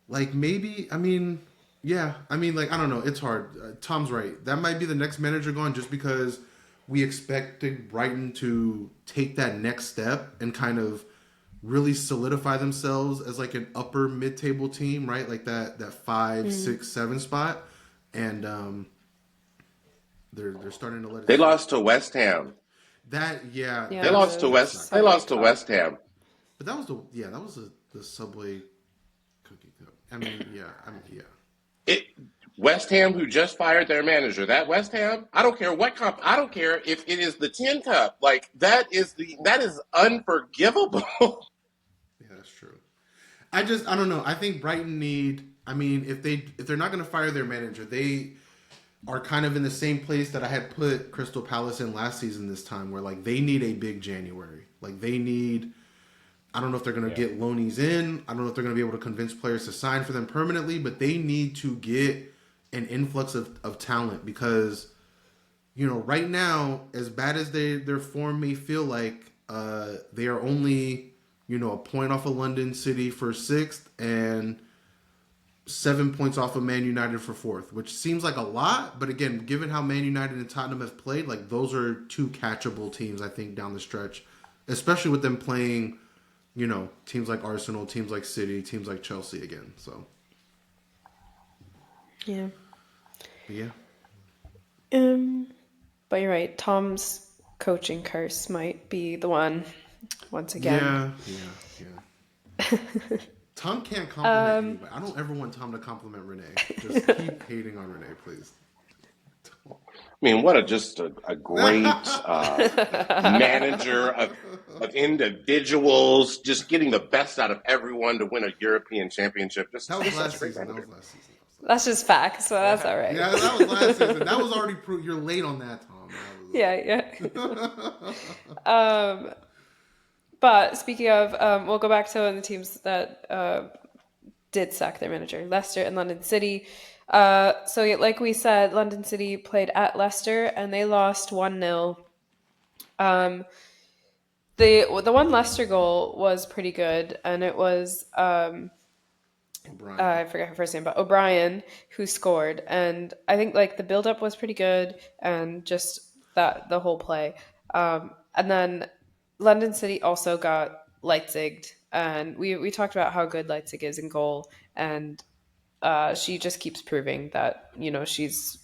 Like maybe, I mean, yeah, I mean, like I don't know, it's hard. Tom's right. That might be the next manager gone, just because we expected Brighton to take that next step and kind of really solidify themselves as like an upper mid-table team, right? Like that 5, 6, 7 spot, and they're starting to let it. They lost to West Ham. That Yeah, They lost to West. They lost to West Ham. But that was the Subway cookie cup. I mean, yeah. West Ham, who just fired their manager. That West Ham, I don't care what comp. I don't care if it is the Tin Cup. Like that is unforgivable. Yeah, that's true. I don't know. I think Brighton need. I mean, if they're not going to fire their manager, they are kind of in the same place that I had put Crystal Palace in last season. This time, where like they need a big January. Like they need. I don't know if they're going to get loanies in. I don't know if they're going to be able to convince players to sign for them permanently, but they need to get an influx of talent because, you know, right now, as bad as their form may feel like, they are only, you know, a point off of London City for 6th and 7 points off of Man United for 4th, which seems like a lot. But again, given how Man United and Tottenham have played, like those are two catchable teams, I think, down the stretch, especially with them playing, you know, teams like Arsenal, teams like City, teams like Chelsea again. So, Yeah. but yeah. But you're right. Tom's coaching curse might be the one once again. Yeah. Tom can't compliment anybody. I don't ever want Tom to compliment Renee. Just keep hating on Renee, please. I mean, what a great manager of individuals, just getting the best out of everyone to win a European championship. Just That was such last a great season. manager. That's just facts, so that's all right. Yeah, that was last season. That was already proved. You're late on that, Tom. Yeah. But speaking of, we'll go back to the teams that did sack their manager, Leicester and London City. Like we said, London City played at Leicester and they lost 1-0. The one Leicester goal was pretty good, and it was O'Brien. I forget her first name, but O'Brien who scored, and I think like the build up was pretty good, and just that the whole play, and then London City also got Leipzig, and we talked about how good Leipzig is in goal, and she just keeps proving that she's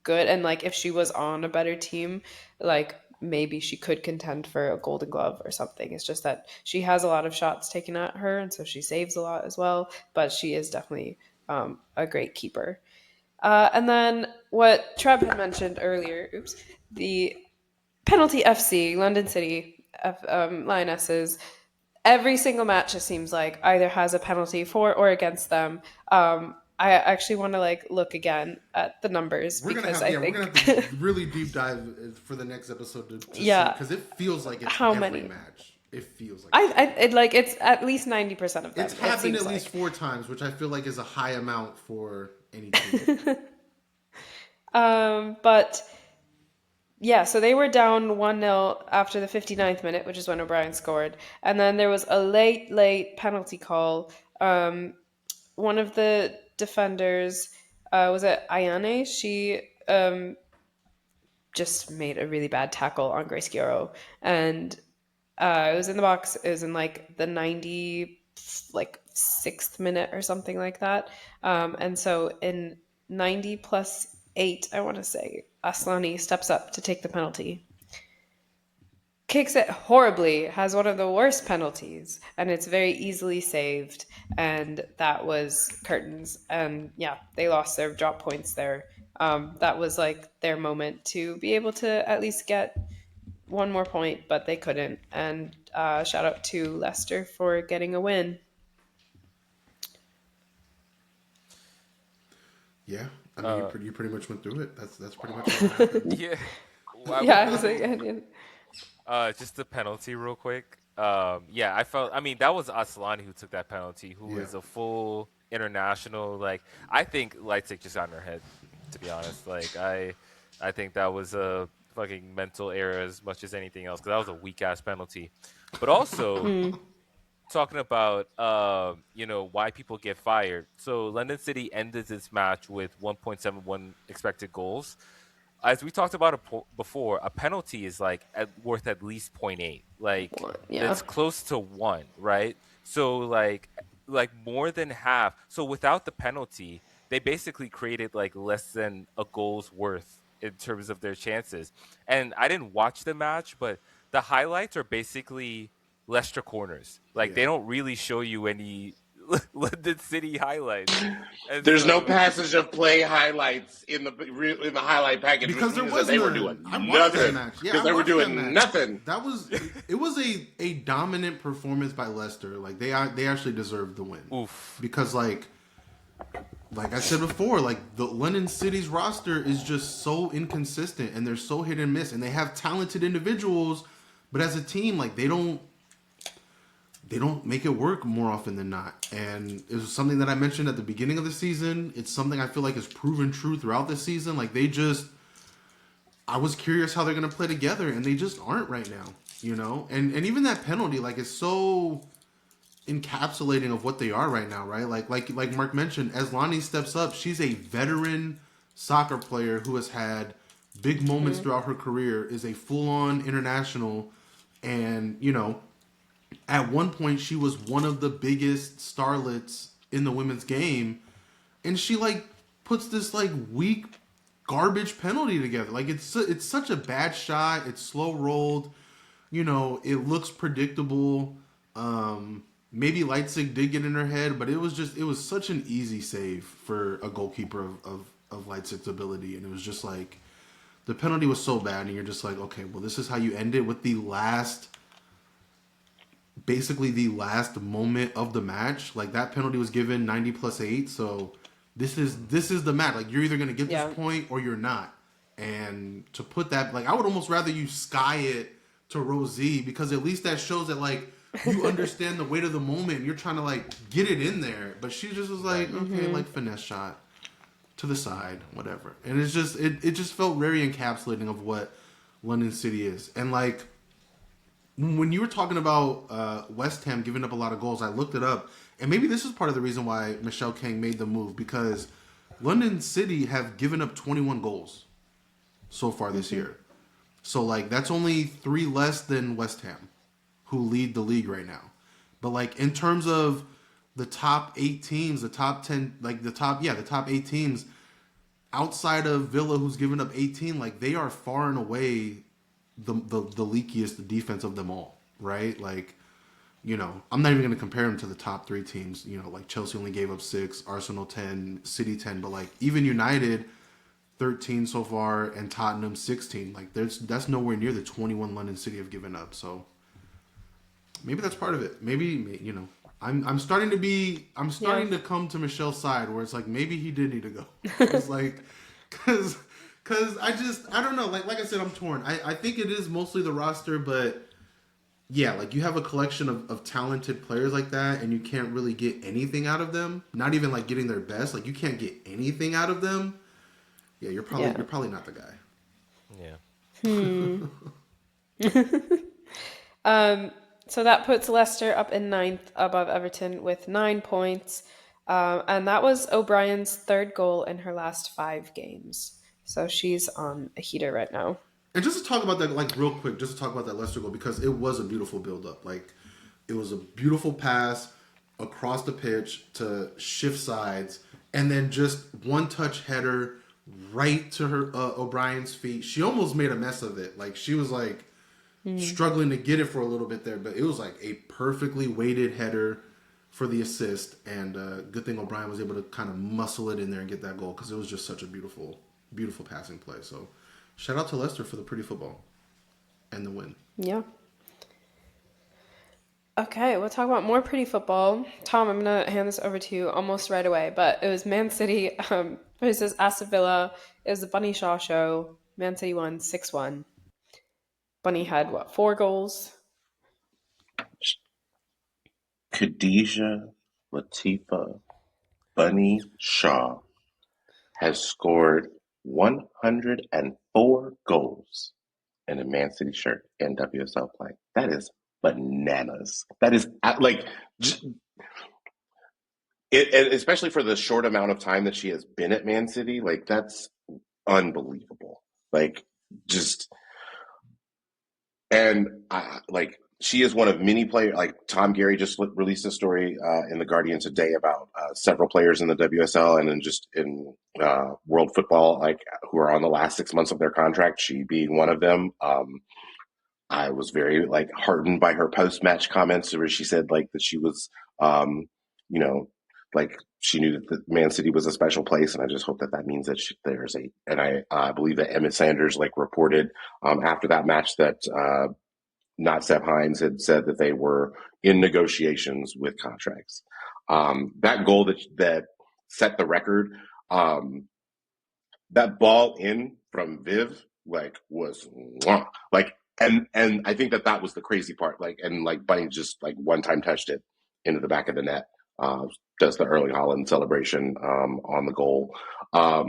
good, and like if she was on a better team, like maybe she could contend for a golden glove or something. It's just that she has a lot of shots taken at her, and so she saves a lot as well, but she is definitely a great keeper. And then what Trev had mentioned earlier, the penalty FC London City Lionesses, every single match it seems like either has a penalty for or against them. I actually want to like look again at the numbers We're because gonna have to really deep dive for the next episode to see, because it feels like it's how every many match. It feels like it's at least 90% of them. It's happened at least 4 times, which I feel like is a high amount for any team. But yeah, so they were down 1-0 after the 59th minute, which is when O'Brien scored. And then there was a late penalty call. One of the defenders, was it Ayane? She just made a really bad tackle on Grace Gioro. And it was in the box. It was in like the 96th minute or something like that. And so in 90 plus 8, I want to say, Aslani steps up to take the penalty. Kicks it horribly, has one of the worst penalties, and it's very easily saved. And that was curtains. And yeah, they lost their drop points there. That was like their moment to be able to at least get one more point, but they couldn't. And shout out to Leicester for getting a win. Yeah, I mean, you pretty much went through it. That's pretty much what happened. Yeah. Yeah, I was like, Just the penalty real quick. Yeah, I mean, that was Aslani who took that penalty, who is a full international. Like, I think Leipzig just got in her head, to be honest. Like, I think that was a fucking mental error as much as anything else, because that was a weak ass penalty. But also, talking about why people get fired. So London City ended this match with 1.71 expected goals. As we talked about before, a penalty is like worth at least 0.8. Like yeah. that's close to 1, right? So like more than half. So without the penalty, they basically created like less than a goal's worth in terms of their chances. And I didn't watch the match, but the highlights are basically Leicester corners. Like they don't really show you any London City highlights. And There's no passage of play highlights in the highlight package, because there was they were doing I watched that nothing. match. Yeah, because they were doing nothing. That was it was a dominant performance by Leicester. Like they actually deserved the win. Oof. Because like I said before, like the London City's roster is just so inconsistent and they're so hit and miss, and they have talented individuals, but as a team, like they don't make it work more often than not. And it was something that I mentioned at the beginning of the season. It's something I feel like is proven true throughout the season. Like I was curious how they're going to play together, and they just aren't right now, And even that penalty, like, is so encapsulating of what they are right now, right? Like Mark mentioned, as Lonnie steps up, she's a veteran soccer player who has had big moments throughout her career, is a full-on international, and, at one point, she was one of the biggest starlets in the women's game, and she puts this weak garbage penalty together. Like it's such a bad shot. It's slow rolled. It looks predictable. Maybe Leipzig did get in her head, but it was such an easy save for a goalkeeper of Leipzig's ability, and it was just like the penalty was so bad, and you're just like, okay, well, this is how you end it with basically the last moment of the match. Like that penalty was given 90 plus 8, so this is the match. Like, you're either gonna get this Yeah. point or you're not. And to put that, like, I would almost rather you sky it to Rosie, because at least that shows that, like, you understand the weight of the moment and you're trying to, like, get it in there. But she just was like, okay, like, finesse shot to the side, whatever. And it's just it just felt very encapsulating of what London City is. And, like, when you were talking about West Ham giving up a lot of goals, I looked it up, and maybe this is part of the reason why Michelle Kang made the move, because London City have given up 21 goals so far this year. So, like, that's only 3 less than West Ham, who lead the league right now. But, like, in terms of the top 8 teams, the top 10, like, the top 8 teams, outside of Villa, who's given up 18, like, they are far and away the leakiest defense of them all, right? Like, you know, I'm not even going to compare them to the top 3 teams. You know, like, Chelsea only gave up 6, Arsenal 10, City 10, but, like, even United 13 so far and Tottenham 16. Like, that's nowhere near the 21 London City have given up. So maybe that's part of it. Maybe, you know, I'm starting to come to Michelle's side, where it's like, maybe he did need to go. It's like, cause I don't know. Like I said, I'm torn. I think it is mostly the roster, but yeah, like, you have a collection of talented players like that, and you can't really get anything out of them. Not even, like, getting their best. Like, you can't get anything out of them. Yeah, you're probably not the Yeah. So that puts Leicester up in 9th above Everton with 9 points. And that was O'Brien's 3rd goal in her last 5 games. So she's on a heater right now. And just to talk about that, like, real quick, just to talk about that Leicester goal, because it was a beautiful build-up. Like, it was a beautiful pass across the pitch to shift sides, and then just one-touch header right to her O'Brien's feet. She almost made a mess of it. Like, she was, like, struggling to get it for a little bit there, but it was, like, a perfectly weighted header for the assist, and good thing O'Brien was able to kind of muscle it in there and get that goal, because it was just such a beautiful, beautiful passing play. So shout out to Leicester for the pretty football and the win. Yeah. Okay, we'll talk about more pretty football. Tom, I'm going to hand this over to you almost right away, but it was Man City versus Aston Villa. It was the Bunny Shaw show. Man City won 6-1. Bunny had, 4 goals? Khadija Latifa Bunny Shaw has scored 104 goals in a Man City shirt in WSL play. That is bananas. That is, like, especially for the short amount of time that she has been at Man City, like, that's unbelievable. Like, just, and like, she is one of many players. Like, Tom Gary just released a story in the Guardian today about several players in the WSL and then just in world football, like, who are on the last 6 months of their contract. She being one of them. I was very, like, heartened by her post-match comments, where she said, like, that she was, you know, like, she knew that the Man City was a special place, and I just hope that means that there's a. And I believe that Emmett Sanders, like, reported after that match that not Seb Hines had said that they were in negotiations with contracts. That goal that set the record, that ball in from Viv, like, was like. And I think that was the crazy part. Like, and, like, Bunny just, like, one time touched it into the back of the net. Does the Erling Haaland celebration on the goal. I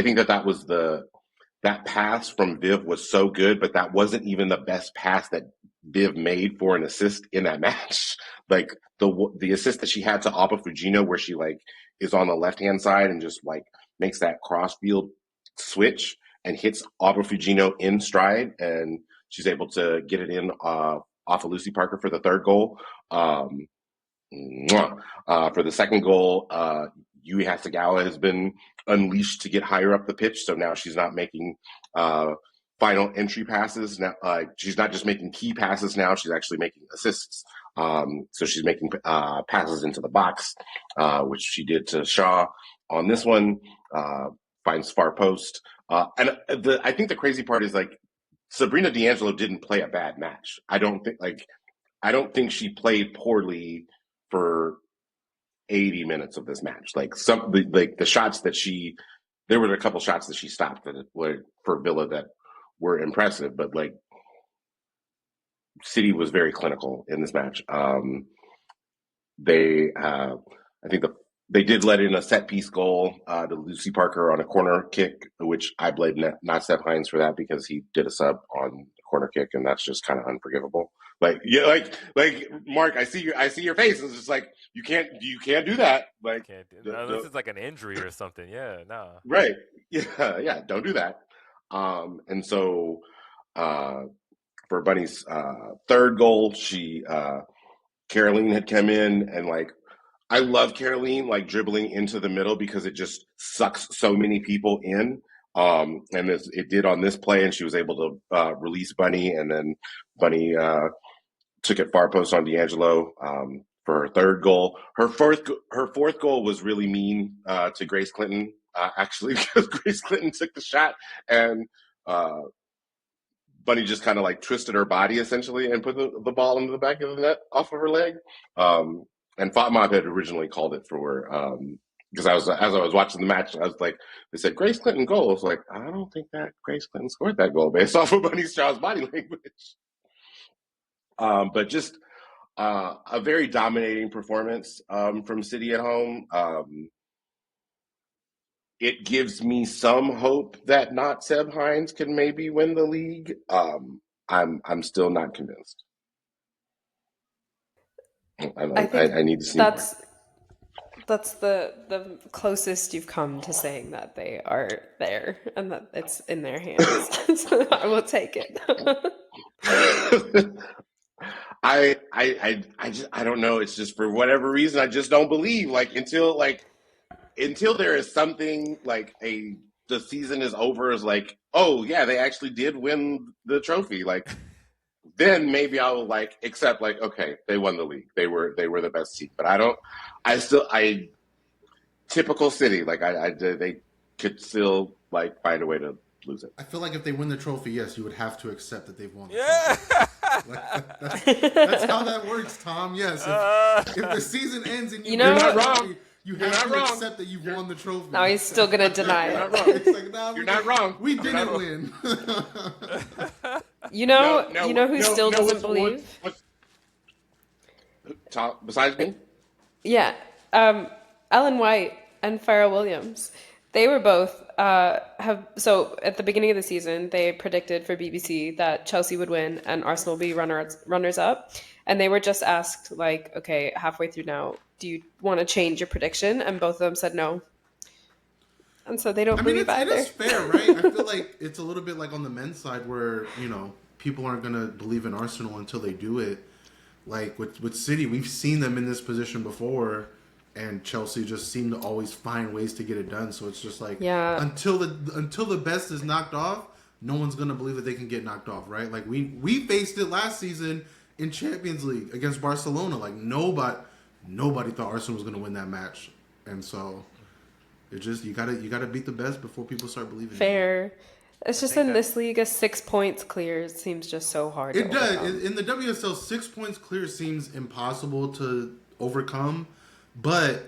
think that was that pass from Viv was so good, but that wasn't even the best pass that Viv made for an assist in that match. Like, the assist that she had to Abba Fujino, where she, like, is on the left hand side and just, like, makes that cross field switch and hits Abba Fujino in stride, and she's able to get it in off of Lucy Parker for the 3rd goal. For the 2nd goal, Yui Hasegawa has been unleashed to get higher up the pitch, so now she's not making final entry passes. Now she's not just making key passes. Now she's actually making assists. So she's making passes into the box, which she did to Shaw on this one. Finds far post, and I think the crazy part is, like, Sabrina D'Angelo didn't play a bad match. I don't think she played poorly for 80 minutes of this match. Like the shots that there were a couple shots that she stopped that were for Villa that were impressive, but like City was very clinical in this match. I think they did let in a set piece goal to Lucy Parker on a corner kick, which I blame not Seth Hines for that because he did a sub on the corner kick, and that's just kind of unforgivable. Like Mark, I see your face. It's just like you can't do that. Like this is like an injury or something. Yeah, no. Right. Yeah. Don't do that. And so for Bunny's third goal, Caroline had come in and like. I love Caroline like dribbling into the middle because it just sucks so many people in. And it did on this play, and she was able to release Bunny, and then Bunny took it far post on D'Angelo for her third goal. Her fourth goal was really mean to Grace Clinton, actually, because Grace Clinton took the shot and Bunny just kind of like twisted her body essentially and put the ball into the back of the net off of her leg. And Fatma had originally called it for because as I was watching the match, I was like, they said Grace Clinton goal. I was like, I don't think that Grace Clinton scored that goal based off of Bunny Straw's body language. But just a very dominating performance from City at home. It gives me some hope that not Seb Hines can maybe win the league. I'm still not convinced. I need to see that's more. That's the closest you've come to saying that they are there and that it's in their hands. So I will take it. I don't know. It's just for whatever reason I just don't believe. Until there is something like the season is over is like, oh yeah, they actually did win the trophy. Like then maybe I will accept okay, they won the league. They were the best team. But typical City, they could still find a way to lose it. I feel like if they win the trophy, yes, you would have to accept that they've won the trophy. That's how that works, Tom. Yes. If the season ends and you're not wrong. You have to accept that you've won the trophy. No, he's still going to deny it. You're not wrong. It's like, you're not wrong. We didn't win. You know who still doesn't believe? Tom, besides me? Yeah. Ellen White and Farrah Williams. They were both so at the beginning of the season, they predicted for BBC that Chelsea would win and Arsenal would be runners up. And they were just asked, okay, halfway through now, do you want to change your prediction? And both of them said no. And so they don't believe either. It is fair, right? I feel like it's a little bit like on the men's side where, people aren't going to believe in Arsenal until they do it. Like with City, we've seen them in this position before, and Chelsea just seem to always find ways to get it done. So it's just until the best is knocked off, no one's going to believe that they can get knocked off, right? Like we faced it last season in Champions League against Barcelona. Like nobody thought Arsenal was going to win that match, and so it just you gotta beat the best before people start believing. Fair. It's just in this league, a 6 points clear seems just so hard. It does. In the WSL, 6 points clear seems impossible to overcome, but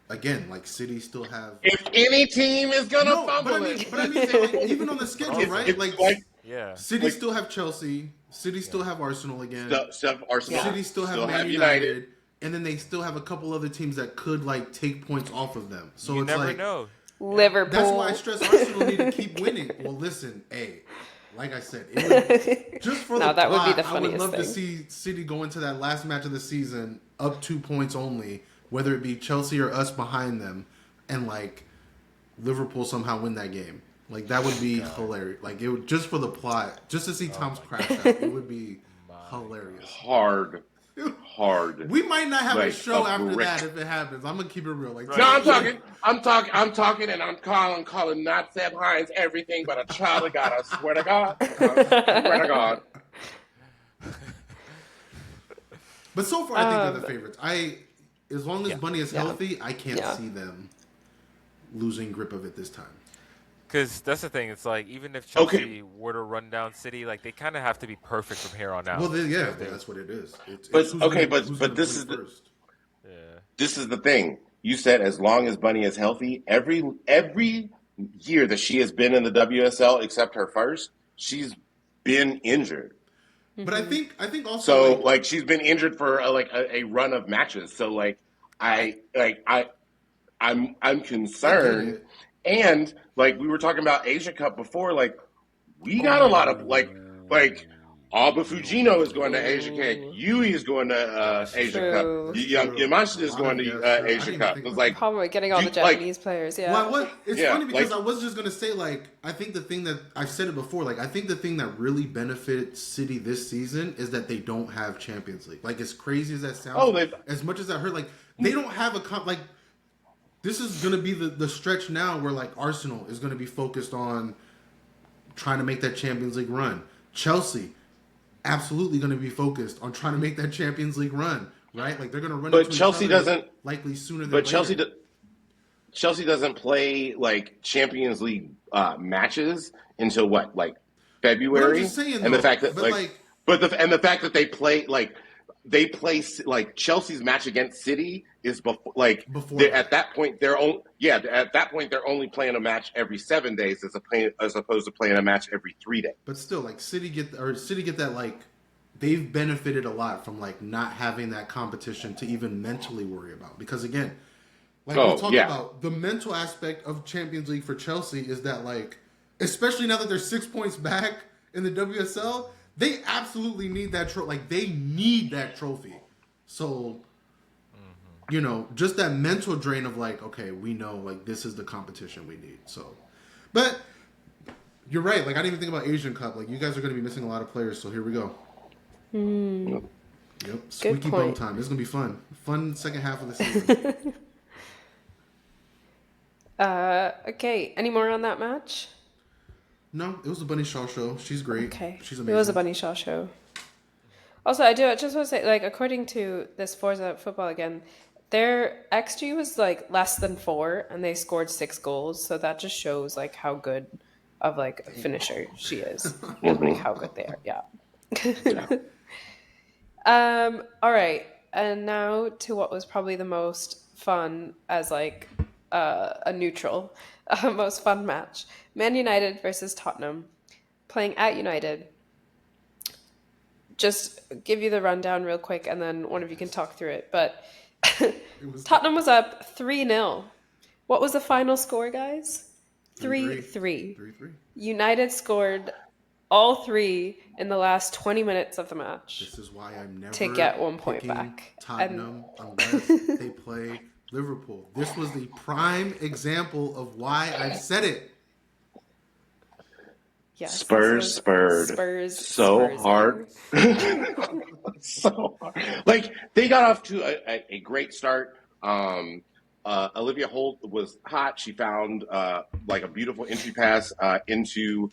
again, City still have. If any team is gonna fumble but I mean, even on the schedule, right? City still have Chelsea. City still have Arsenal again. Arsenal. City still have Man United. And then they still have a couple other teams that could take points off of them. So you it's never know. Liverpool. That's why I stress Arsenal need to keep winning. Well, listen, like I said, just for the that plot, would be the funniest I would love thing. to see City go into that last match of the season up 2 points only, whether it be Chelsea or us behind them, and Liverpool somehow win that game. That would be hilarious. It would, just for the plot, just to see Tom's crash out, it would be hilarious. Hard. We might not have a show after that if it happens. I'm gonna keep it real. No, I'm talking, and I'm calling not Seb Hines everything but a child of God. I swear to God. But so far, I think they're the favorites. As long as Bunny is healthy, I can't see them losing grip of it this time. Because that's the thing. It's even if Chelsea were to run down City, they kind of have to be perfect from here on out. Well, that's what it is. But this is the thing. you said as long as Bunny is healthy, every year that she has been in the WSL, except her first, she's been injured. But I think also So like she's been injured for a run of matches. So like I'm I get concerned, it. and like we were talking about Asia Cup before, like we got a lot of Oh, like Alba Fujino is going to Asia Cup, Yui is going to That's Asia Cup, True. That's true. Yamashita A is lot going of to true. I Asia didn't even Cup. think It's about like that. Probably getting all the you like Japanese players, yeah. Well, what it's Yeah, funny because like- I was just gonna say, like, I think the thing that I've said it before, like, I think the thing that really benefited City this season is that they don't have Champions League. Like, as crazy as that sounds, as much as I heard, like, they don't have like. This is gonna be the stretch now where like Arsenal is gonna be focused on trying to make that Champions League run. Chelsea, absolutely going to be focused on trying to make that Champions League run, right? Like they're going to run But into Chelsea each other doesn't. likely sooner than But later. Chelsea doesn't play like Champions League matches until what, like February? But I'm just saying, and though, the fact that but the fact that they play like Chelsea's match against City is before at that point they're only playing a match every 7 days as opposed to playing a match every 3 days. But still, like City get that, like they've benefited a lot from like not having that competition to even mentally worry about, because again, like we talked about, the mental aspect of Champions League for Chelsea is that, like, especially now that they're 6 points back in the WSL, they absolutely need that trophy. Like they need that trophy. So, you know, just that mental drain of like, okay, we know like this is the competition we need. So, but you're right. Like I didn't even think about Asian Cup. Like you guys are going to be missing a lot of players. So here we go. Yep. Squeaky bum time. This is going to be fun. Fun second half of the season. Okay, any more on that match? No, it was a Bunny Shaw show. She's great. Okay. She's amazing. It was a Bunny Shaw show. Also, I just want to say, like, according to this Forza Football again, their XG was like less than 4, and they scored 6 goals. So that just shows like how good of like a finisher she is, and like how good they are. Yeah. All right, and now to what was probably the most fun as like a neutral, most fun match: Man United versus Tottenham, playing at United. Just give you the rundown real quick, and then one of you can talk through it. But Tottenham was up 3-0. What was the final score, guys? 3-3. 3-3. United scored all 3 in the last 20 minutes of the match. This is why I'm never to get 1 point picking back. Tottenham unless they play Liverpool. This was the prime example of why I said it. Yes, Spurs so hard. So hard. Like they got off to a great start. Olivia Holt was hot. She found like a beautiful entry pass into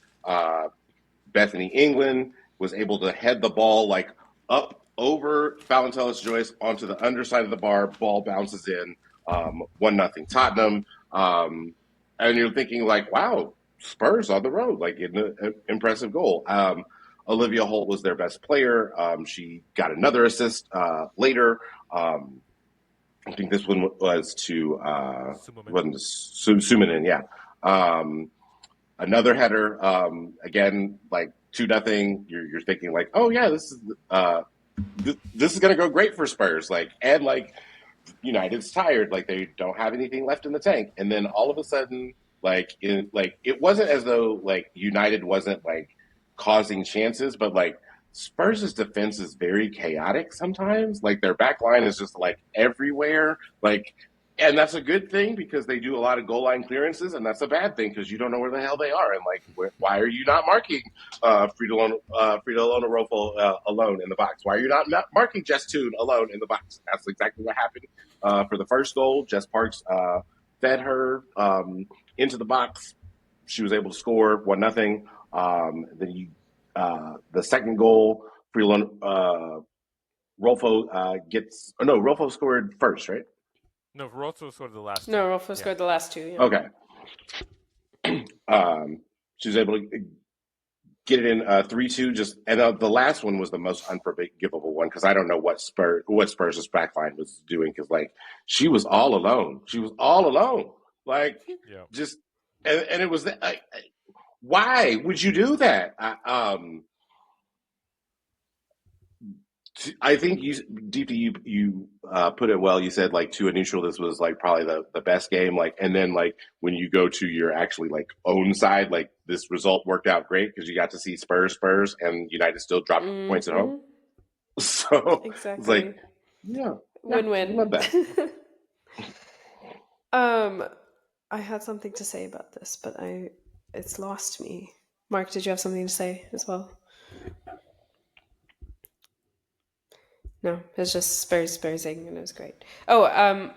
Bethany England, was able to head the ball like up over Valentellis Joyce onto the underside of the bar. Ball bounces in, 1-0 Tottenham. And you're thinking like, wow, Spurs on the road, like an impressive goal. Olivia Holt was their best player. She got another assist later. I think this one was to Sumanen, yeah. Another header, again, like 2-0. You're thinking like, oh yeah, this is going to go great for Spurs. Like, and like United's tired, like they don't have anything left in the tank, and then all of a sudden, it wasn't as though like United wasn't like causing chances, but like Spurs' defense is very chaotic sometimes. Like their back line is just like everywhere. Like, and that's a good thing because they do a lot of goal line clearances, and that's a bad thing because you don't know where the hell they are. And like, why are you not marking Frida Rofo alone in the box? Why are you not marking Jess Toon alone in the box? That's exactly what happened for the first goal. Jess Parks fed her into the box. She was able to score 1-0. Then the second goal, Rofo Rofo scored first, right? No, Rotso scored the last. No, Rolfo scored the last 2. Yeah. Okay. She was able to get it in 3-2. Just and the last one was the most unforgivable one because I don't know what Spurs' backline was doing because like she was all alone. She was all alone. Like Yeah. just and it was why would you do that? I think you, Deepti, you put it well. You said like to a neutral, this was like probably the best game. Like, and then like when you go to your actually like own side, like this result worked out great because you got to see Spurs, and United still dropped points at home. So it's Exactly. like, yeah, Win-win. I love that. I had something to say about this, but it's lost me. Mark, did you have something to say as well? No, it's just Spursing, and it was great. Oh,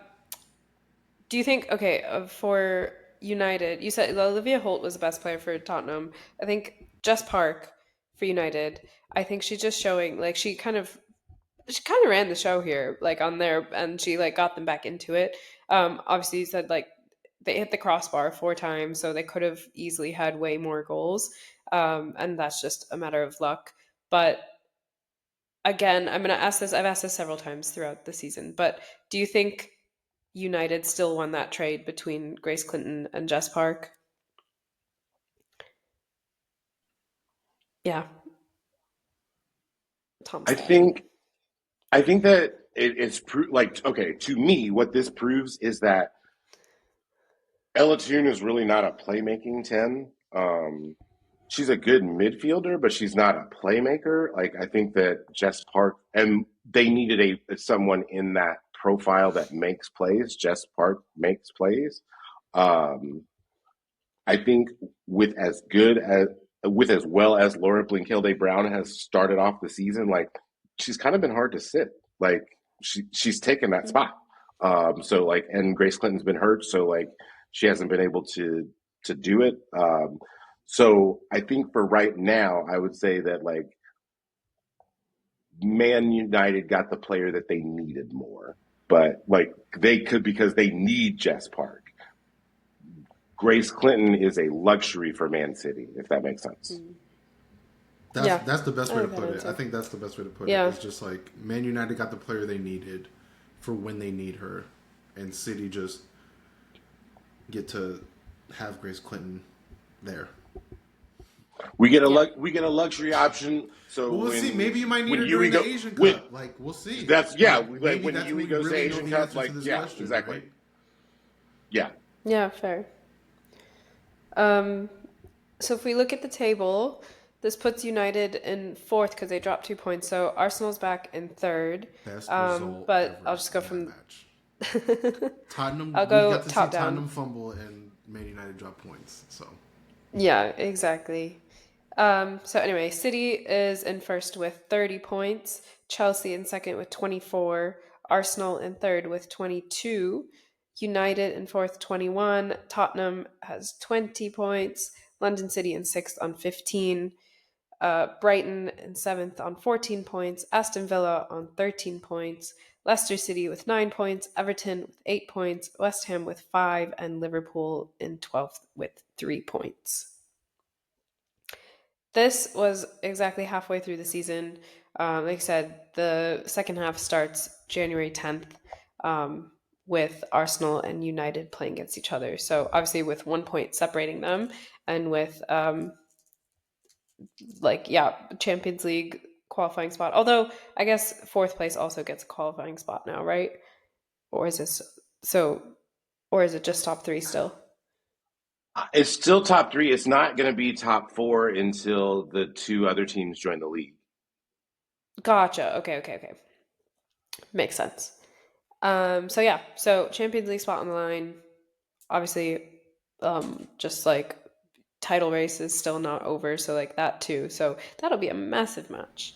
do you think, okay, for United, you said Olivia Holt was the best player for Tottenham. I think Jess Park for United, I think she's just showing, like, she kind of ran the show here, like, on there, and she, like, got them back into it. Obviously, you said, like, they hit the crossbar 4 times, so they could have easily had way more goals. And that's just a matter of luck. But again, I'm going to ask this. I've asked this several times throughout the season, but do you think United still won that trade between Grace Clinton and Jess Park? Yeah. Tom's I think that it's like okay to me. What this proves is that Ella Toon is really not a playmaking 10. She's a good midfielder, but she's not a playmaker. Like I think that Jess Park and they needed someone in that profile that makes plays. Jess Park makes plays. Um, I think with as good as with as well as Laura Blinkilde Brown has started off the season, like she's kind of been hard to sit. Like she's taken that spot. So like, and Grace Clinton's been hurt, so like she hasn't been able to do it. So I think for right now, I would say that like Man United got the player that they needed more, but like they could because they need Jess Park. Grace Clinton is a luxury for Man City, if that makes sense. That's the best I way to like that put it. answer. I think that's the best way to put Yeah. it. It's just like Man United got the player they needed for when they need her, and City just get to have Grace Clinton there. We get a luxury option. So Well, we'll when, see. Maybe you might need when her Yui during the go, Asian when, Cup. Like we'll see. that's Maybe when that's Yui when we goes to really know Asian the Cup, answer like to this yeah, question, exactly. right? Yeah. Yeah, fair. So if we look at the table, this puts United in 4th because they dropped 2 points. So Arsenal's back in 3rd. Best result But ever I'll just go in from. that match. Tottenham. I'll We go got to see top Tottenham down. fumble and Man United drop points. So Yeah, exactly. So anyway, City is in 1st with 30 points, Chelsea in 2nd with 24, Arsenal in 3rd with 22, United in 4th 21, Tottenham has 20 points, London City in 6th on 15, Brighton in 7th on 14 points, Aston Villa on 13 points, Leicester City with 9 points, Everton with 8 points, West Ham with 5, and Liverpool in 12th with 3 points. This was exactly halfway through the season. Like I said, the second half starts January 10th with Arsenal and United playing against each other. So obviously with 1 point separating them and with Champions League qualifying spot. Although I guess 4th place also gets a qualifying spot now, right? Or is it just top 3 still? It's still top 3. It's not going to be top 4 until the 2 other teams join the league. Gotcha. Okay. Makes sense. So Champions League spot on the line. Obviously, just like title race is still not over, so like that too. So that'll be a massive match.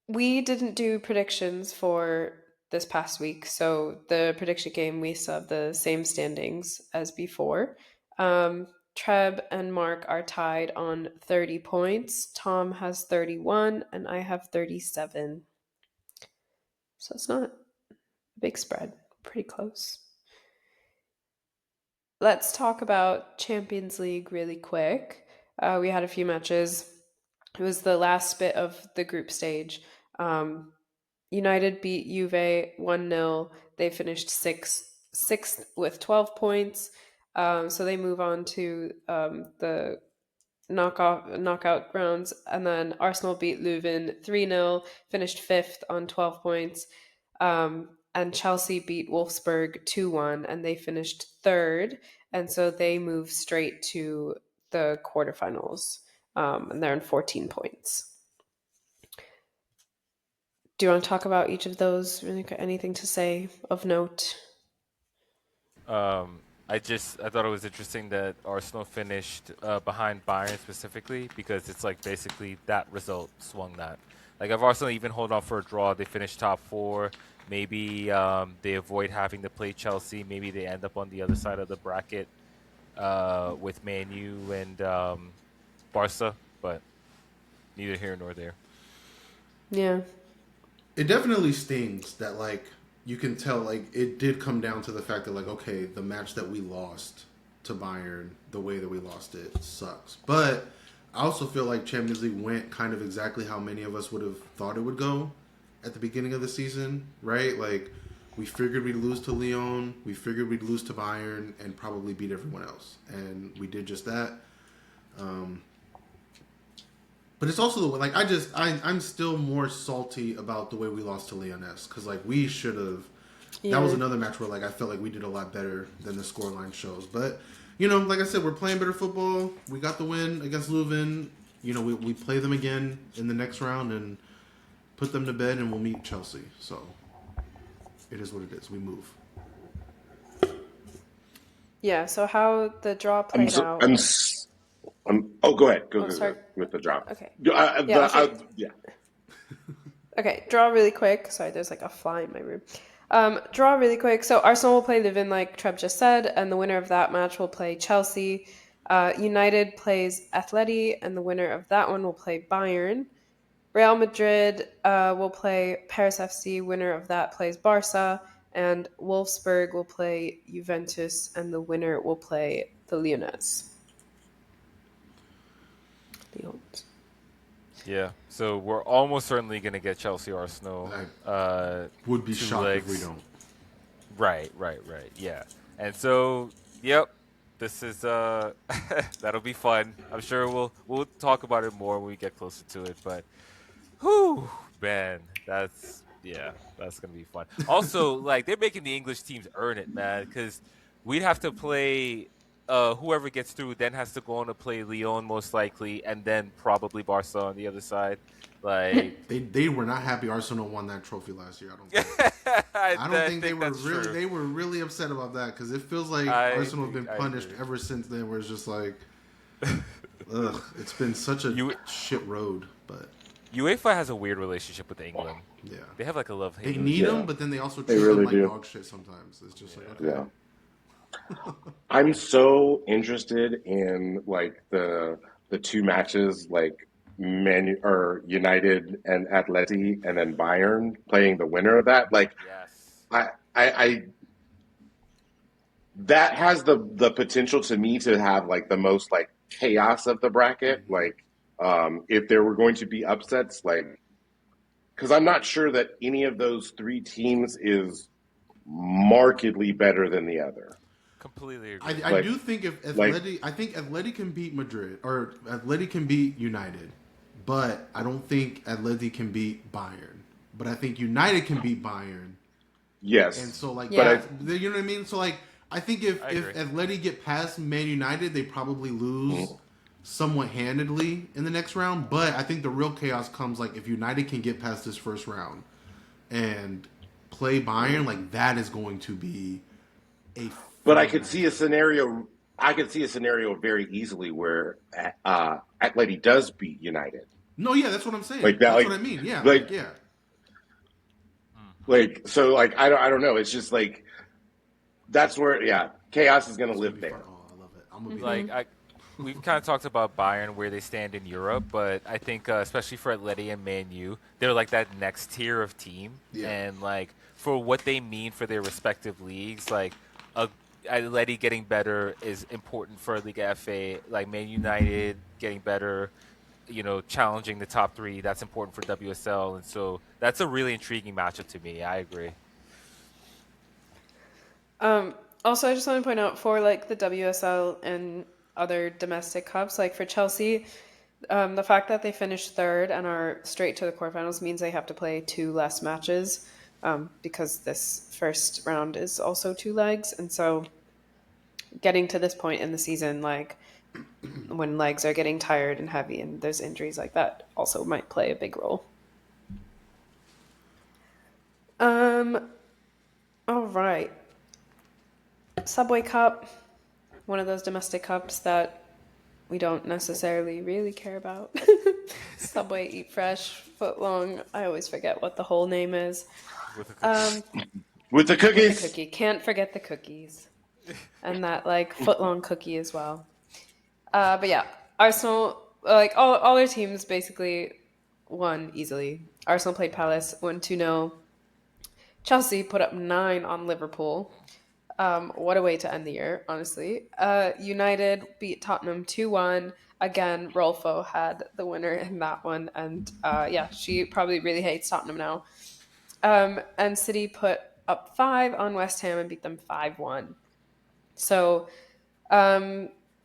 We didn't do predictions for this past week, so the prediction game we still have the same standings as before. Treb and Mark are tied on 30 points. Tom has 31, and I have 37. So it's not a big spread. Pretty close. let's talk about Champions League really quick. We had a few matches. It was the last bit of the group stage. United beat Juve 1-0. They finished sixth with 12 points. So they move on to the knockout rounds. And then Arsenal beat Leuven 3-0, finished fifth on 12 points. And Chelsea beat Wolfsburg 2-1, and they finished third. And so they move straight to the quarterfinals. And they're in 14 points. Do you want to talk about each of those? Anything to say of note? I thought it was interesting that Arsenal finished behind Bayern specifically because it's like basically that result swung that. Like if Arsenal even hold on for a draw, they finish top 4. Maybe they avoid having to play Chelsea. Maybe they end up on the other side of the bracket with Man U and Barca, but neither here nor there. Yeah. It definitely stings that, like, you can tell, like, it did come down to the fact that, like, okay, the match that we lost to Bayern, the way that we lost it, sucks. But I also feel like Champions League went kind of exactly how many of us would have thought it would go at the beginning of the season, right? Like, we figured we'd lose to Lyon, we figured we'd lose to Bayern, and probably beat everyone else. And we did just that. But it's also the way, like, I'm still more salty about the way we lost to Lyoness. Because, like, we should have. Yeah. That was another match where, like, I felt like we did a lot better than the scoreline shows. But, you know, like I said, we're playing better football. We got the win against Leuven. You know, we play them again in the next round and put them to bed, and we'll meet Chelsea. So, it is what it is. We move. Yeah, so how the draw played out. Go ahead. Go with the draw. Okay. Yeah. Okay, draw really quick. Sorry, there's like a fly in my room. Draw really quick. So Arsenal will play Leuven, like Trev just said, and the winner of that match will play Chelsea. United plays Atleti, and the winner of that one will play Bayern. Real Madrid will play Paris FC. Winner of that plays Barca. And Wolfsburg will play Juventus, and the winner will play the Lyonnais. Yeah, so we're almost certainly going to get Chelsea Arsenal. Would be shocked if we don't. Right, yeah. And so, yep, this is that'll be fun. I'm sure we'll talk about it more when we get closer to it. But, whew, man, that's gonna be fun. Also, like they're making the English teams earn it, man, because we'd have to play. Whoever gets through then has to go on to play Lyon most likely, and then probably Barca on the other side. Like they were not happy Arsenal won that trophy last year. I don't think. I don't think they were really. True. They were really upset about that because it feels like Arsenal have been punished ever since then. Where it's just like, ugh, it's been such a shit road. But UEFA has a weird relationship with England. Yeah, they have like a love-hate. They need them, but then they also treat them like dog shit sometimes. It's just like okay. Yeah. I'm so interested in like the two matches, like United and Atleti, and then Bayern playing the winner of that. Like, yes. I that has the potential to me to have like the most like chaos of the bracket. Like, if there were going to be upsets, like, because I'm not sure that any of those three teams is markedly better than the other. Completely agree. I do think if Atleti, I think Atleti can beat Madrid or Atleti can beat United, but I don't think Atleti can beat Bayern. But I think United can beat Bayern. Yes. And so like, yeah. But you know what I mean? So like, I think if Atleti get past Man United, they probably lose somewhat handedly in the next round. But I think the real chaos comes like if United can get past this first round and play Bayern, like that is going to be a. But I could see a scenario. I could see a scenario very easily where Atleti does beat United. No, yeah, that's what I'm saying. Like that, that's what I mean. Yeah, yeah. Like so, like I don't know. It's just like that's where chaos is going to live there. Oh, I love it. I'm gonna be like we've kind of talked about Bayern where they stand in Europe, but I think especially for Atleti and Man U, they're like that next tier of team, and like for what they mean for their respective leagues, like Atleti getting better is important for Liga FA. Like Man United getting better, challenging the top three. That's important for WSL, and so that's a really intriguing matchup to me. I agree. Also, I just want to point out for like the WSL and other domestic cups, like for Chelsea, the fact that they finished third and are straight to the quarterfinals means they have to play two less matches, because this first round is also two legs, and so getting to this point in the season, like when legs are getting tired and heavy and there's injuries like that, also might play a big role. All right. Subway Cup, one of those domestic cups that we don't necessarily really care about. Subway, Eat Fresh, Footlong. I always forget what the whole name is. With the cookies. With the With cookies. the cookie. Can't forget the cookies. And that like Footlong cookie as well. But yeah, Arsenal, like all their teams basically won easily. Arsenal played Palace, won 2-0. Chelsea put up 9 on Liverpool. What a way to end the year, honestly. United beat Tottenham 2-1. Again, Rolfo had the winner in that one. And yeah, she probably really hates Tottenham now. And City put up 5 on West Ham and beat them 5-1. So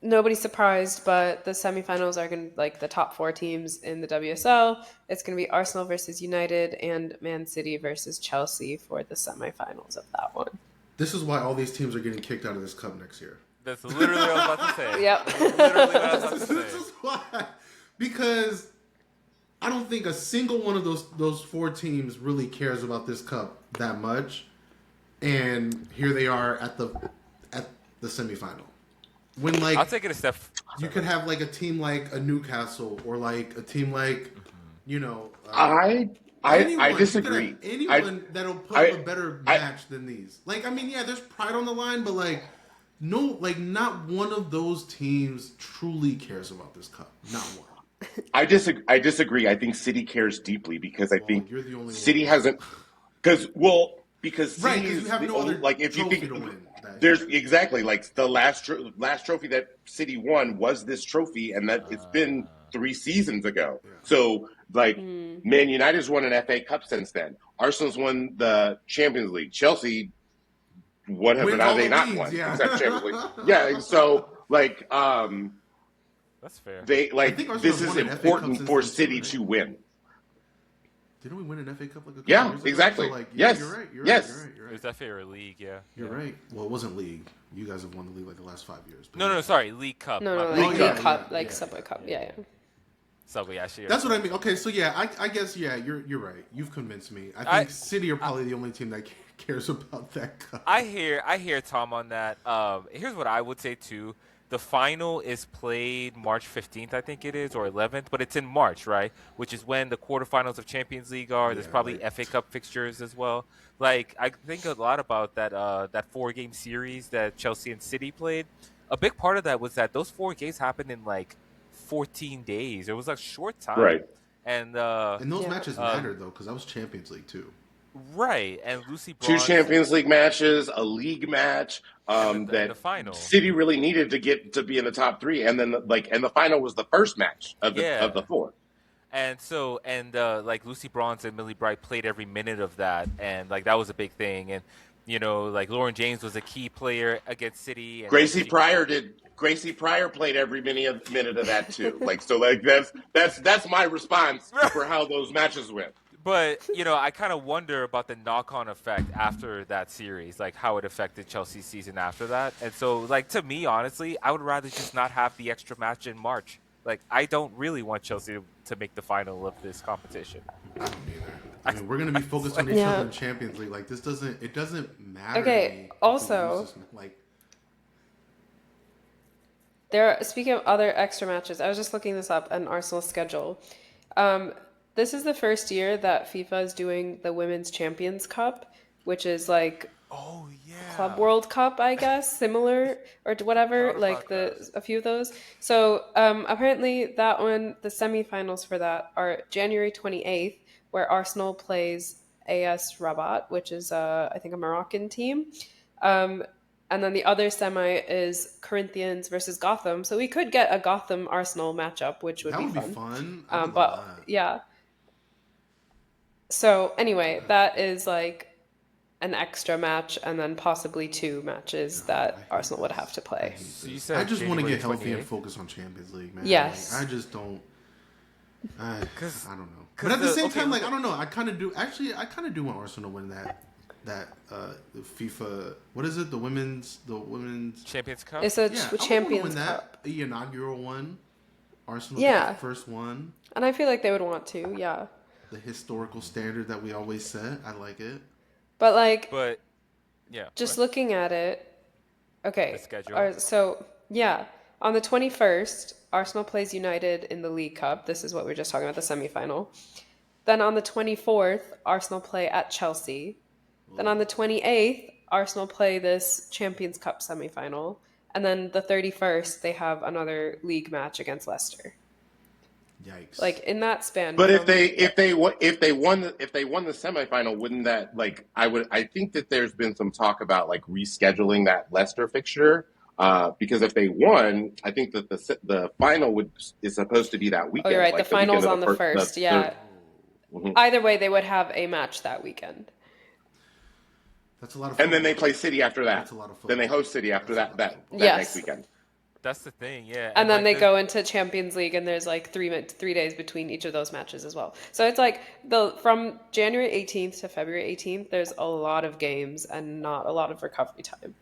nobody's surprised, but the semifinals are going to, like, the top 4 teams in the WSL. It's going to be Arsenal versus United and Man City versus Chelsea for the semifinals of that one. This is why all these teams are getting kicked out of this cup next year. That's literally what I was about to say. Yep. Literally what I was about to say. This is why. Because I don't think a single one of those 4 teams really cares about this cup that much. And here they are at the semifinal. When, like, I'll take it a step. You could have like a team like a Newcastle or like a team like, I disagree. Anyone that'll put up a better match than these. Like, I mean, yeah, there's pride on the line, but like, no, like, not one of those teams truly cares about this cup. Not one. I disagree. I think City cares deeply because I think you're the only City one. hasn't. Because City is you have no only, other like, if you trophy think to win. there's exactly like the last trophy that City won was this trophy, and that it's been 3 seasons ago. Yeah. So like Man United's won an FA Cup since then. Arsenal's won the Champions League. Chelsea, what have they not won? Yeah. Except Champions League. Yeah. So like that's fair. They like this is important for City to win. Didn't we win an FA Cup like a couple years ago? Exactly. So, like, yes. You're right. You're yes. right. You're right. It was FA or league, yeah. You're right. Well, it wasn't league. You guys have won the league like the last 5 years. No, sorry, League Cup. No, League League Cup. Cup, like Subway Cup. Yeah. Subway, actually. That's what I mean. Okay, so yeah, I guess, yeah, you're right. You've convinced me. I think City are probably the only team that cares about that cup. I hear Tom on that. Here's what I would say too. The final is played March 15th, I think it is, or 11th, but it's in March, right? Which is when the quarterfinals of Champions League are. There's probably FA Cup fixtures as well. Like, I think a lot about that 4-game series that Chelsea and City played. A big part of that was that those 4 games happened in like 14 days. It was a short time. Right. And those matches mattered, though, because that was Champions League, too. Right, and Lucy Two Bronze, Champions League matches, a league match, and that the final. City really needed to get to be in the top 3, and then the final was the first match of the 4. And so like Lucy Bronze and Millie Bright played every minute of that, and like that was a big thing. And like Lauren James was a key player against City. And Gracie Pryor played every minute of that too. Like, so like that's my response for how those matches went. But, I kind of wonder about the knock-on effect after that series, like how it affected Chelsea's season after that. And so, like, to me, honestly, I would rather just not have the extra match in March. Like, I don't really want Chelsea to make the final of this competition. I don't either. I mean, we're going to be focused on each other in Champions League. Like, it doesn't matter. Okay, also, speaking of other extra matches, I was just looking this up on Arsenal's schedule. This is the first year that FIFA is doing the Women's Champions Cup, which is like Club World Cup, I guess, similar or whatever, like a few of those. So apparently that one, the semifinals for that are January 28th, where Arsenal plays AS Rabat, which is I think a Moroccan team. And then the other semi is Corinthians versus Gotham. So we could get a Gotham Arsenal matchup, which would That be would be fun. fun. I would love But that. yeah. So anyway, that is like an extra match and then possibly two matches God, I that hate Arsenal would this. have to I play. hate So you this. I said just want to January get healthy and 28th? focus on Champions League, man. Yes. Like, I just don't. I Because don't know. But at the same time, like I don't know. I kind of do. Actually, I kind of do want Arsenal to win that the FIFA. What is it? The women's Champions Cup? It's a Yeah, I want to Champions win that. Cup. The inaugural one. Arsenal Yeah. the first one. And I feel like they would want to, yeah. The historical standard that we always set. I like it. But like, But yeah, just what? looking at it, okay. The schedule. So, yeah, on the 21st, Arsenal plays United in the League Cup. This is what we were just talking about, the semi-final. Then on the 24th, Arsenal play at Chelsea. Then on the 28th, Arsenal play this Champions Cup semi-final. And then the 31st, they have another league match against Leicester. Yikes! Like in that span. But if they won the semifinal, wouldn't that like I think that there's been some talk about like rescheduling that Leicester fixture because if they won, I think that the final is supposed to be that weekend. Oh, you're right. Like the final's weekend on the first. Yeah. Mhm. Either way, they would have a match that weekend. That's a lot of. And then they play City after that. That's a lot of football. Then they host City after that Yes. next weekend. That's the thing, yeah. And then like they go into Champions League, and there's like 3 days between each of those matches as well. So it's like from January 18th to February 18th, there's a lot of games and not a lot of recovery time.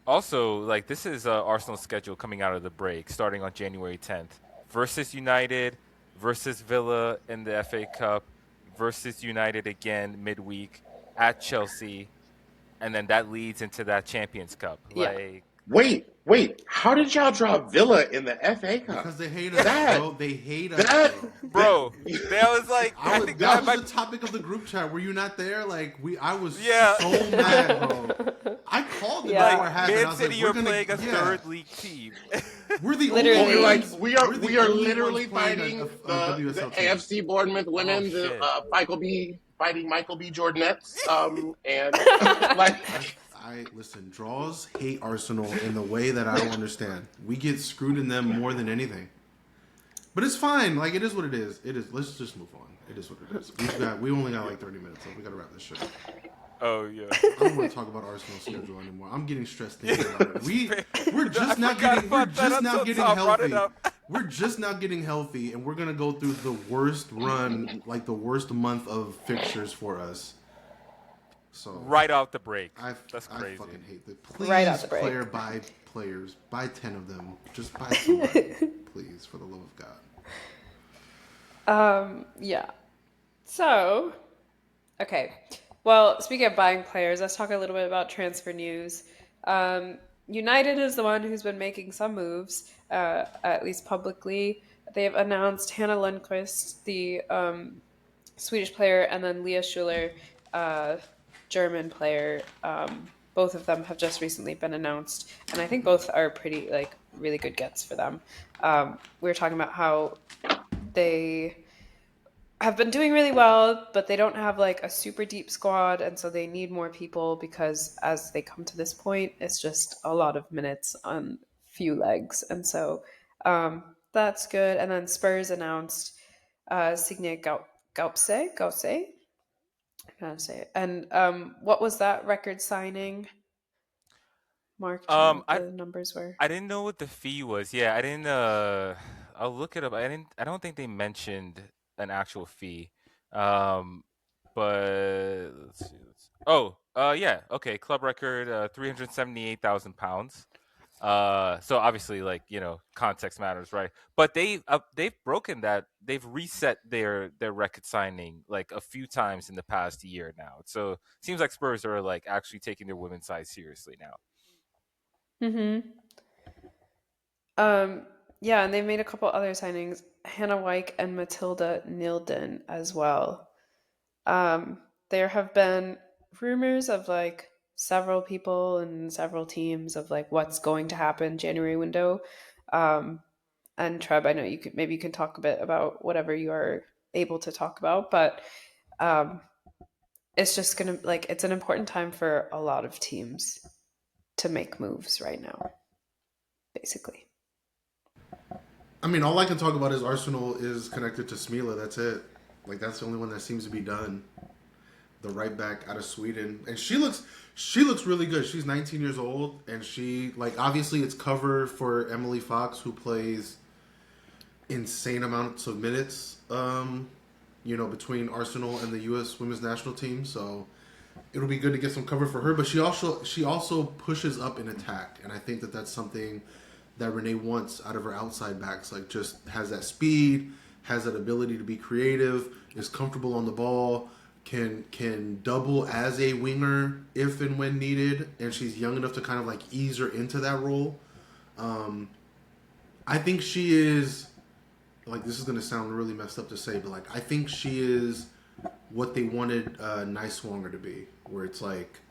Also, like this is Arsenal's schedule coming out of the break, starting on January 10th, versus United, versus Villa in the FA Cup, versus United again midweek at Chelsea, and then that leads into that Champions Cup. Yeah. Like, Wait. How did y'all drop Villa in the FA Cup? Because they hate us, bro. They hate us, bro, that was like that was the topic of the group chat. Were you not there? Like I was Yeah. so mad, bro. I called them Yeah. before it happened. I Man was City, like, you're we're gonna, playing a third league team. We're the Literally. only We're ones. like we are only literally ones playing fighting a the WSL team. AFC Bournemouth women, shit. Michael B. fighting Michael B. Jordanettes, and like. Listen, draws hate Arsenal in the way that I don't understand. We get screwed in them more than anything. But it's fine. Like, it is what it is. It is. Let's just move on. It is what it is. We only got like 30 minutes, so we got to wrap this shit up. Oh yeah. I don't want to talk about Arsenal's schedule anymore. I'm getting stressed thinking about it. We're just now getting healthy. We're just now getting healthy, and we're gonna go through the worst run, like the worst month of fixtures for us. So Right out the break. That's I crazy. fucking hate that. Please, Right out the break. player, buy players. Buy 10 of them. Just buy somebody. Please, for the love of God. Yeah. So, okay. Well, speaking of buying players, let's talk a little bit about transfer news. United is the one who's been making some moves, at least publicly. They've announced Hannah Lundqvist, the Swedish player, and then Leah Schuler, German player. Both of them have just recently been announced, and I think both are pretty, like, really good gets for them. We were talking about how they have been doing really well, but they don't have like a super deep squad, and so they need more people because as they come to this point, it's just a lot of minutes on few legs, and so that's good. And then Spurs announced Signe Gaupse, I gotta say it. And what was that record signing? Mark, do you know what the numbers were? I didn't know what the fee was. Yeah, I didn't. I'll look it up. I didn't. I don't think they mentioned an actual fee. But let's see. Yeah. Okay. Club record, £378,000. So obviously, like context matters, right? But they've broken that. They've reset their record signing like a few times in the past year now. So it seems like Spurs are like actually taking their women's side seriously now. Yeah, and they've made a couple other signings, Hannah Wyke and Matilda Nilden as well. There have been rumors of like several people and several teams of like what's going to happen January window. And Treb, I know you can talk a bit about whatever you are able to talk about, but it's just gonna it's an important time for a lot of teams to make moves right now, basically. I mean, all I can talk about is Arsenal is connected to Smila. That's it. Like, that's the only one that seems to be done. The right back out of Sweden, and she looks really good. She's 19 years old, and she, like, obviously it's cover for Emily Fox, who plays insane amounts of minutes, between Arsenal and the U.S. women's national team. So it'll be good to get some cover for her. But she also pushes up in attack, and I think that that's something that Renee wants out of her outside backs. Like, just has that speed, has that ability to be creative, is comfortable on the ball, can double as a winger if and when needed, and she's young enough to kind of like ease her into that role. I think she is, like, this is going to sound really messed up to say, but like, I think she is what they wanted Niswanger to be, where it's like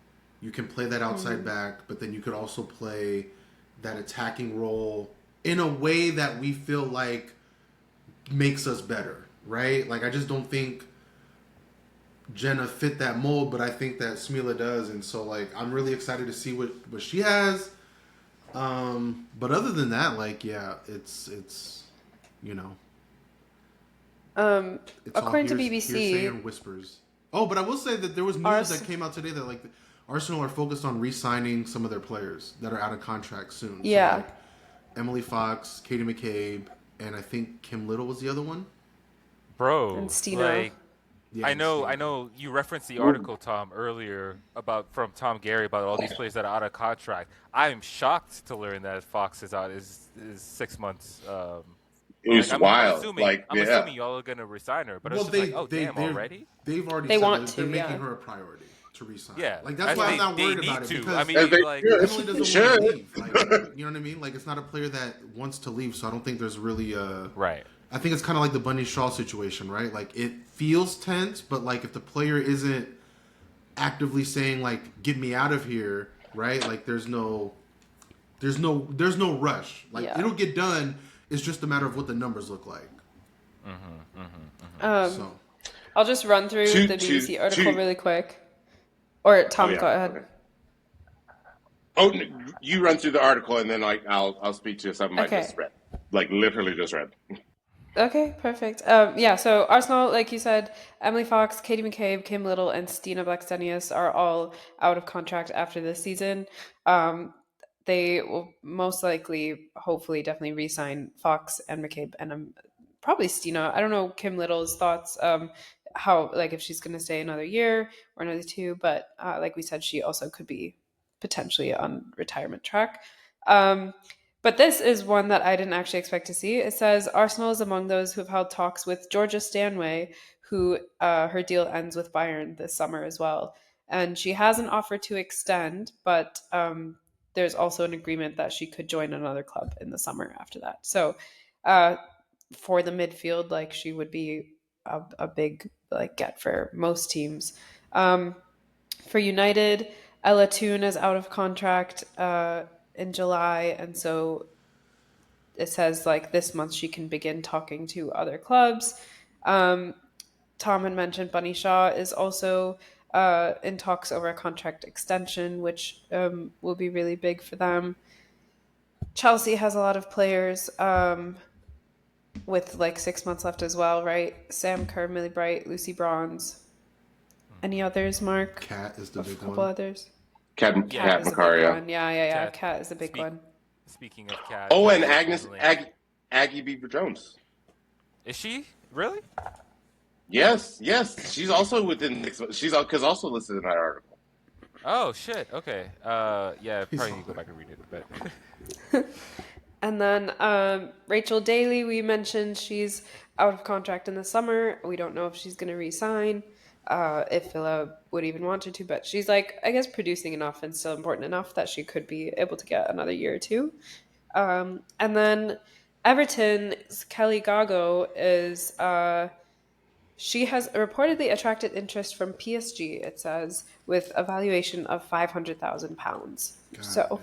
you can play that outside back, but then you could also play that attacking role in a way that we feel like makes us better, right? Like, I just don't think Jenna fit that mold, but I think that Smila does, and so, like, I'm really excited to see what she has. But other than that, like, yeah, it's it's according to BBC, hearsay and whispers. Oh, but I will say that there was news that came out today that, like, Arsenal are focused on re-signing some of their players that are out of contract soon. Yeah. So, like, Emily Fox, Katie McCabe, and I think Kim Little was the other one. Bro, and Stina. like, Yeah, I know you referenced the article, Tom, earlier from Tom Gary about all these players that are out of contract. I am shocked to learn that Fox is out is 6 months. It was wild. I'm assuming y'all are gonna resign her, but it's just like, damn, already? They've already they said want that to, they're making her a priority to resign. Yeah, like, that's why I'm not worried about it, because I mean, like, Emily doesn't want to leave. Like, you know what I mean? Like, it's not a player that wants to leave, so I don't think there's really right. I think it's kind of like the Bunny Shaw situation, right? Like, it feels tense, but like, if the player isn't actively saying, like, get me out of here, right? Like, there's no rush. Like, it'll get done. It's just a matter of what the numbers look like. So I'll just run through the BBC article really quick. Or Tom, go ahead. Okay. Oh, you run through the article, and then, like, I'll speak to something I just read. Like, literally just read. Okay, perfect. So Arsenal, like you said, Emily Fox, Katie McCabe, Kim Little, and Stina Blackstenius are all out of contract after this season. They will most likely, hopefully, definitely re-sign Fox and McCabe, and probably Stina. I don't know Kim Little's thoughts, how, like, if she's going to stay another year or another two, but like we said, she also could be potentially on retirement track. But this is one that I didn't actually expect to see. It says Arsenal is among those who have held talks with Georgia Stanway, who her deal ends with Bayern this summer as well. And she has an offer to extend, but there's also an agreement that she could join another club in the summer after that. So for the midfield, like, she would be a big, like, get for most teams. For United, Ella Toone is out of contract in July, and so it says, like, this month she can begin talking to other clubs. Tom had mentioned Bunny Shaw is also in talks over a contract extension, which will be really big for them. Chelsea has a lot of players with, like, 6 months left as well, right? Sam Kerr, Millie Bright, Lucy Bronze. Any others, Mark? Kat is the big one. A couple others. Kat Macaria. Yeah. Kat is the big one. Speaking of Kat. Oh, and Aggie Beaver-Jones. Is she? Really? Yes. She's also within. She's also listed in that article. Oh shit. Okay. Yeah. Probably need to go back and read it. But. And then Rachel Daly, we mentioned she's out of contract in the summer. We don't know if she's going to re-sign, if Villa would even want her to, but she's, like, I guess, producing enough and still important enough that she could be able to get another year or two. And then Everton's Kelly Gago is she has reportedly attracted interest from PSG, it says, with a valuation of £500,000. So.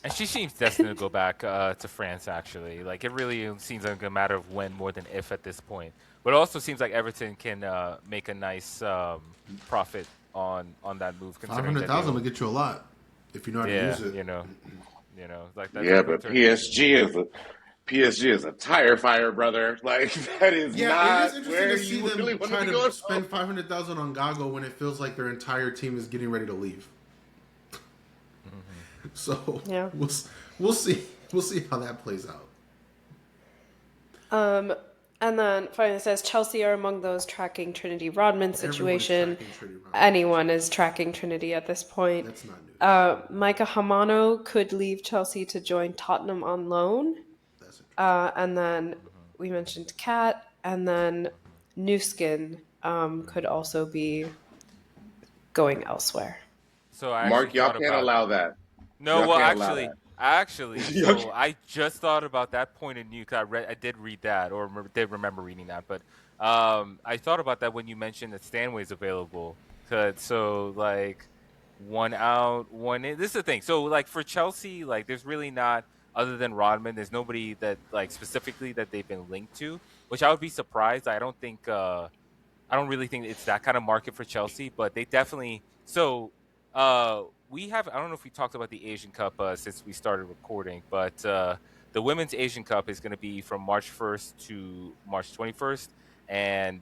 And she seems destined to go back to France, actually. Like, it really seems like a matter of when more than if at this point. But it also seems like Everton can make a nice profit on that move. 500,000 will get you a lot. if you know how to Yeah, use it. like that's a Yeah, quick but turn. PSG is a tire fire, brother. Like that is Yeah, it is not interesting where to see you really them want to try be to going. spend 500,000 on Gago when it feels like their entire team is getting ready to leave. Mm-hmm. So Yeah. we'll see how that plays out. And then finally it says Chelsea are among those tracking Trinity Rodman situation. tracking Trinity Rodman. Anyone is tracking Trinity at this point. That's not news. Micah Hamano could leave Chelsea to join Tottenham on loan. That's interesting. And then we mentioned Kat, and then Newskin could also be going elsewhere. So I actually Mark, y'all thought can't about allow that. no. Y'all Well, can't allow that. actually, Y'all so I just thought about that point in news. I did read that, or did remember reading that. But I thought about that when you mentioned that Stanway's available. So like one out, one in. This is the thing. So like for Chelsea, like there's really not other than Rodman. There's nobody that like specifically that they've been linked to, which I would be surprised. I don't really think it's that kind of market for Chelsea, but they definitely. So we have. I don't know if we talked about the Asian Cup since we started recording, but the Women's Asian Cup is going to be from March 1st to March 21st, and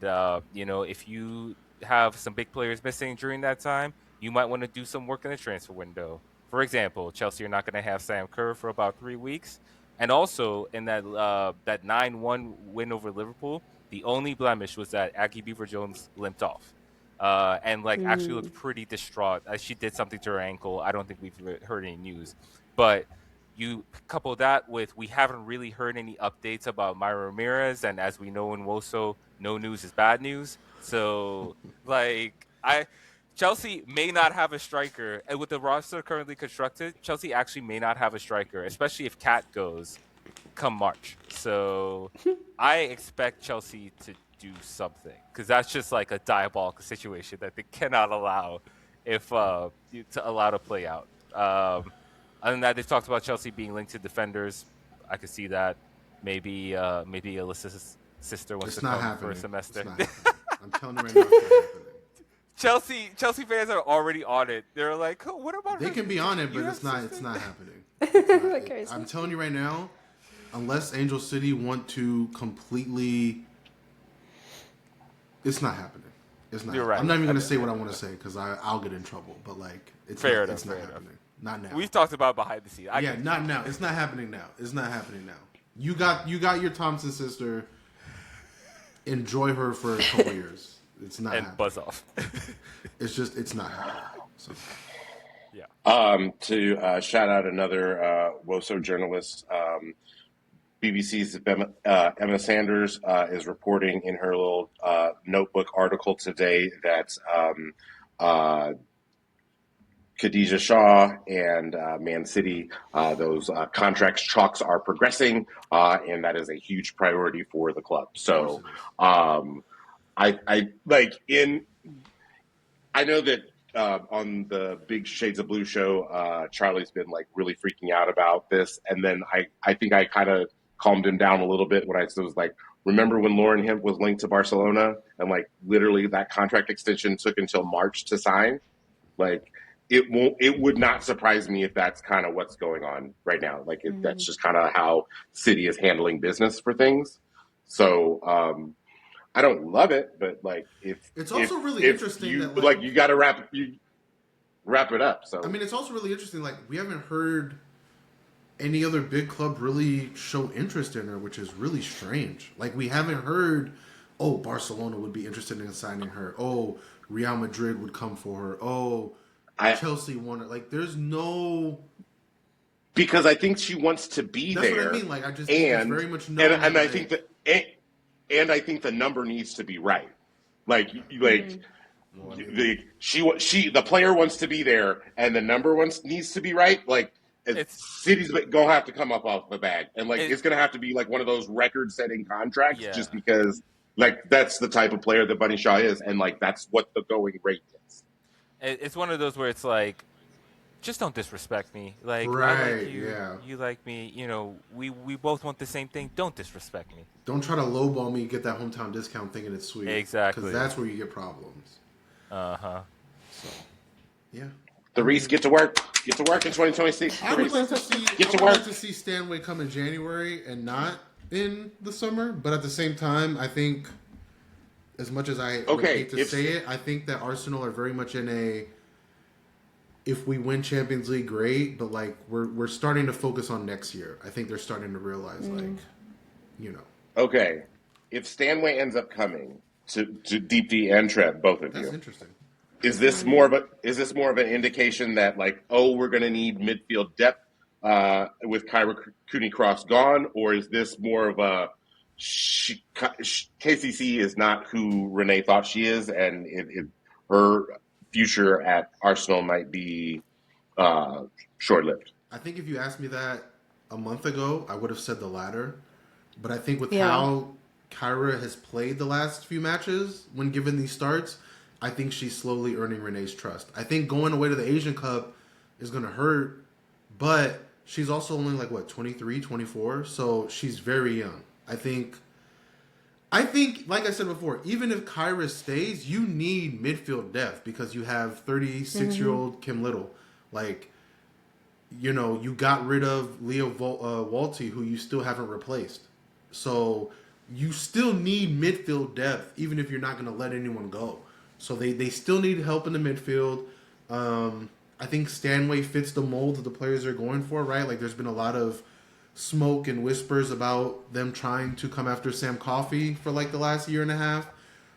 if you have some big players missing during that time, you might want to do some work in the transfer window. For example, Chelsea are not going to have Sam Kerr for about 3 weeks, and also in that 9-1 win over Liverpool. The only blemish was that Aggie Beaver Jones limped off, and like actually looked pretty distraught. She did something to her ankle. I don't think we've heard any news, but you couple that with we haven't really heard any updates about Myra Ramirez, and as we know in Woso, no news is bad news. So like Chelsea may not have a striker, and with the roster currently constructed, Chelsea actually may not have a striker, especially if Cat goes come March. So I expect Chelsea to do something because that's just like a diabolical situation that they cannot allow if to allow to play out. Other than that, they've talked about Chelsea being linked to defenders. I could see that. Maybe Alyssa's sister wants It's to not come happening. for a semester. It's not happening. I'm telling you right now, it's not happening. Chelsea fans are already on it. They're like, oh, what about They her? can be on it, but You it's have not. sister? It's not happening. It's not. Crazy. I'm telling you right now, unless Angel City want to completely, it's not happening. It's not. You're right. I'm not even gonna say what I want to say because I'll get in trouble. But like, it's Fair not, enough, it's not fair enough. happening. Not now. We've talked about behind the scenes. Yeah, not now. It's not happening now. It's not happening now. You got your Thompson sister. Enjoy her for a couple years. It's not and happening. buzz off. It's not happening. So. Yeah. To shout out another WOSO journalist, BBC's Emma Sanders is reporting in her little notebook article today that Khadija Shaw and Man City, those contracts talks are progressing, and that is a huge priority for the club. So I know that on the Big Shades of Blue show, Charlie's been like really freaking out about this, and then I think I kind of calmed him down a little bit when I was like, remember when Lauren Hemp was linked to Barcelona, and like literally that contract extension took until March to sign. Like it would not surprise me if that's kind of what's going on right now. Like that's just kind of how City is handling business for things. So I don't love it, but like it's also really interesting that like you got to wrap it up. So I mean, it's also really interesting. Like we haven't heard any other big club really show interest in her, which is really strange. Like we haven't heard, oh, Barcelona would be interested in signing her. Oh, Real Madrid would come for her. Oh, Chelsea wanted. Like there's no. Because I think she wants to be That's there. That's what I mean. Like I just think it's very much known. And I think that. And I think the number needs to be right. Like the player wants to be there, and the number needs to be right. Like City's gonna have to come up off the bag, and like it's gonna have to be like one of those record-setting contracts, just because like that's the type of player that Bunny Shaw is, and like that's what the going rate is. It's one of those where it's like, just don't disrespect me. Like right, I like you, yeah. You like me. You know, we both want the same thing. Don't disrespect me. Don't try to lowball me. Get that hometown discount, thinking it's sweet. Exactly, because that's where you get problems. So yeah. Reese, get to work. Get to work in 2026. I would like to see. Get I to would work. like to see Stanway come in January and not in the summer. But at the same time, I think, as much as I would hate to say it, I think that Arsenal are very much in a. If we win Champions League, great. But like we're starting to focus on next year. I think they're starting to realize, Okay, if Stanway ends up coming to Deep D and Trev, both of that's you, interesting. is this more of an indication that like, oh, we're going to need midfield depth with Kyra Cooney-Cross gone, or is this more of a KCC is not who Renee thought she is, and her future at Arsenal might be short-lived? I think if you asked me that a month ago, I would have said the latter. But I think with Yeah. how Kyra has played the last few matches when given these starts, I think she's slowly earning Renee's trust. I think going away to the Asian Cup is going to hurt, but she's also only like, 23, 24? So she's very young. I think, like I said before, even if Kyra stays, you need midfield depth because you have 36-year-old Kim Little. Like, you got rid of Leah Walty, who you still haven't replaced. So you still need midfield depth, even if you're not going to let anyone go. So they still need help in the midfield. I think Stanway fits the mold that the players are going for, right? Like there's been a lot of smoke and whispers about them trying to come after Sam Coffey for like the last year and a half.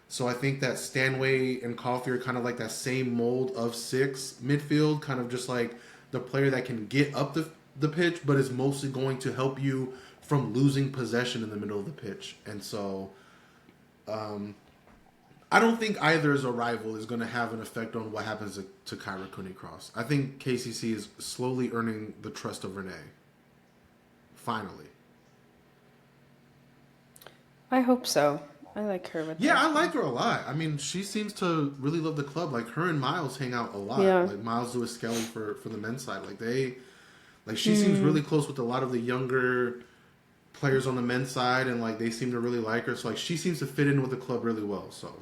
So I think that Stanway and Coffey are kind of like that same mold of six midfield, kind of just like the player that can get up the pitch, but is mostly going to help you from losing possession in the middle of the pitch. And so I don't think either's arrival is going to have an effect on what happens to Kyra Cooney-Cross. I think KCC is slowly earning the trust of Renee. Finally. I hope so. I like her. I like her a lot. I mean, she seems to really love the club. Like her and Miles hang out a lot. Yeah. Like Miles Lewis Skelly for the men's side. She seems really close with a lot of the younger players on the men's side, and like they seem to really like her. So like she seems to fit in with the club really well. So.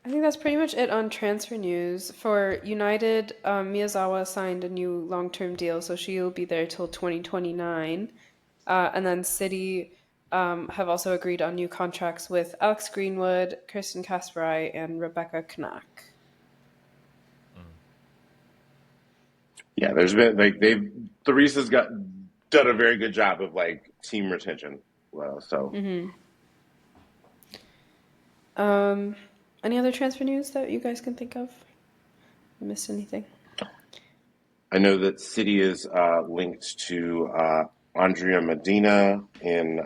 I think that's pretty much it on transfer news. For United, Miyazawa signed a new long-term deal, so she'll be there till 2029. And then City have also agreed on new contracts with Alex Greenwood, Kirsten Kasperai, and Rebecca Knack. Yeah, there's been the Reese has done a very good job of like team retention. Well, so. Any other transfer news that you guys can think of? I missed anything? I know that City is linked to Andrea Medina in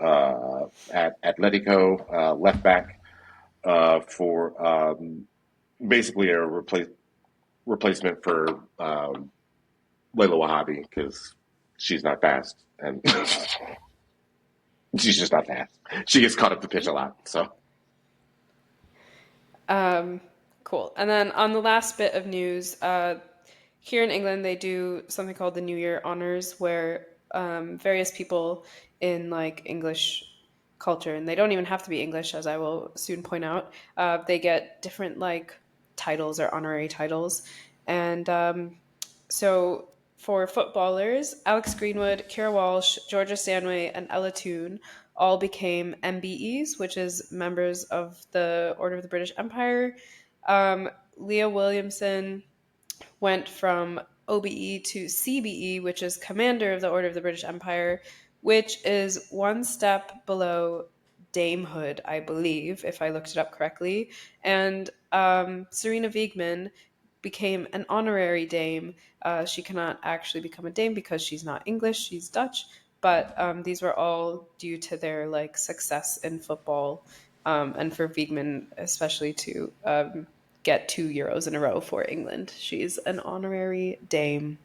at Atletico, left back for basically a replacement for Layla Wahhabi because she's not fast and she's just not fast. She gets caught up the pitch a lot. So. Cool. And then on the last bit of news, here in England, they do something called the New Year Honors, where various people in like English culture, and they don't even have to be English, as I will soon point out, they get different like titles or honorary titles. And so for footballers, Alex Greenwood, Kira Walsh, Georgia Stanway, and Ella Toone all became MBEs, which is members of the Order of the British Empire. Leah Williamson went from OBE to CBE, which is Commander of the Order of the British Empire, which is one step below damehood, I believe, if I looked it up correctly. And Serena Wiegman became an honorary dame. She cannot actually become a dame because she's not English, she's Dutch. But these were all due to their like success in football, and for Wiegman especially to get 2 Euros in a row for England. She's an honorary dame.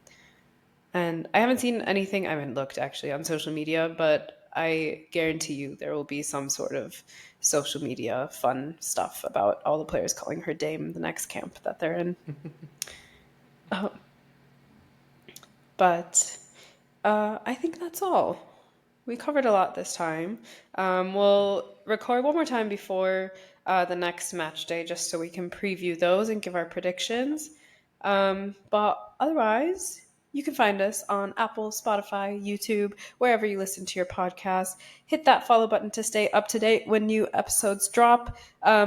And I haven't seen anything, I haven't looked actually on social media, but I guarantee you there will be some sort of social media fun stuff about all the players calling her dame the next camp that they're in. But I think that's all. We covered a lot this time. We'll record one more time before the next match day just so we can preview those and give our predictions. But otherwise, you can find us on Apple, Spotify, YouTube, wherever you listen to your podcast. Hit that follow button to stay up to date when new episodes drop.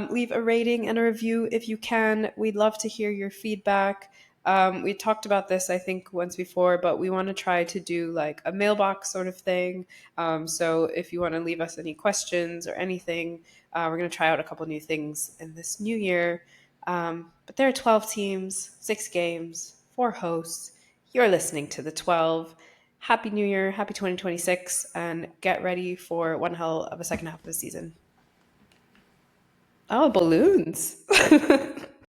Leave a rating and a review if you can. We'd love to hear your feedback. We talked about this, I think, once before, but we want to try to do like a mailbox sort of thing. So if you want to leave us any questions or anything, we're going to try out a couple new things in this new year. But there are 12 teams, 6 games, 4 hosts. You're listening to the 12. Happy New Year, happy 2026, and get ready for one hell of a second half of the season. Oh, balloons.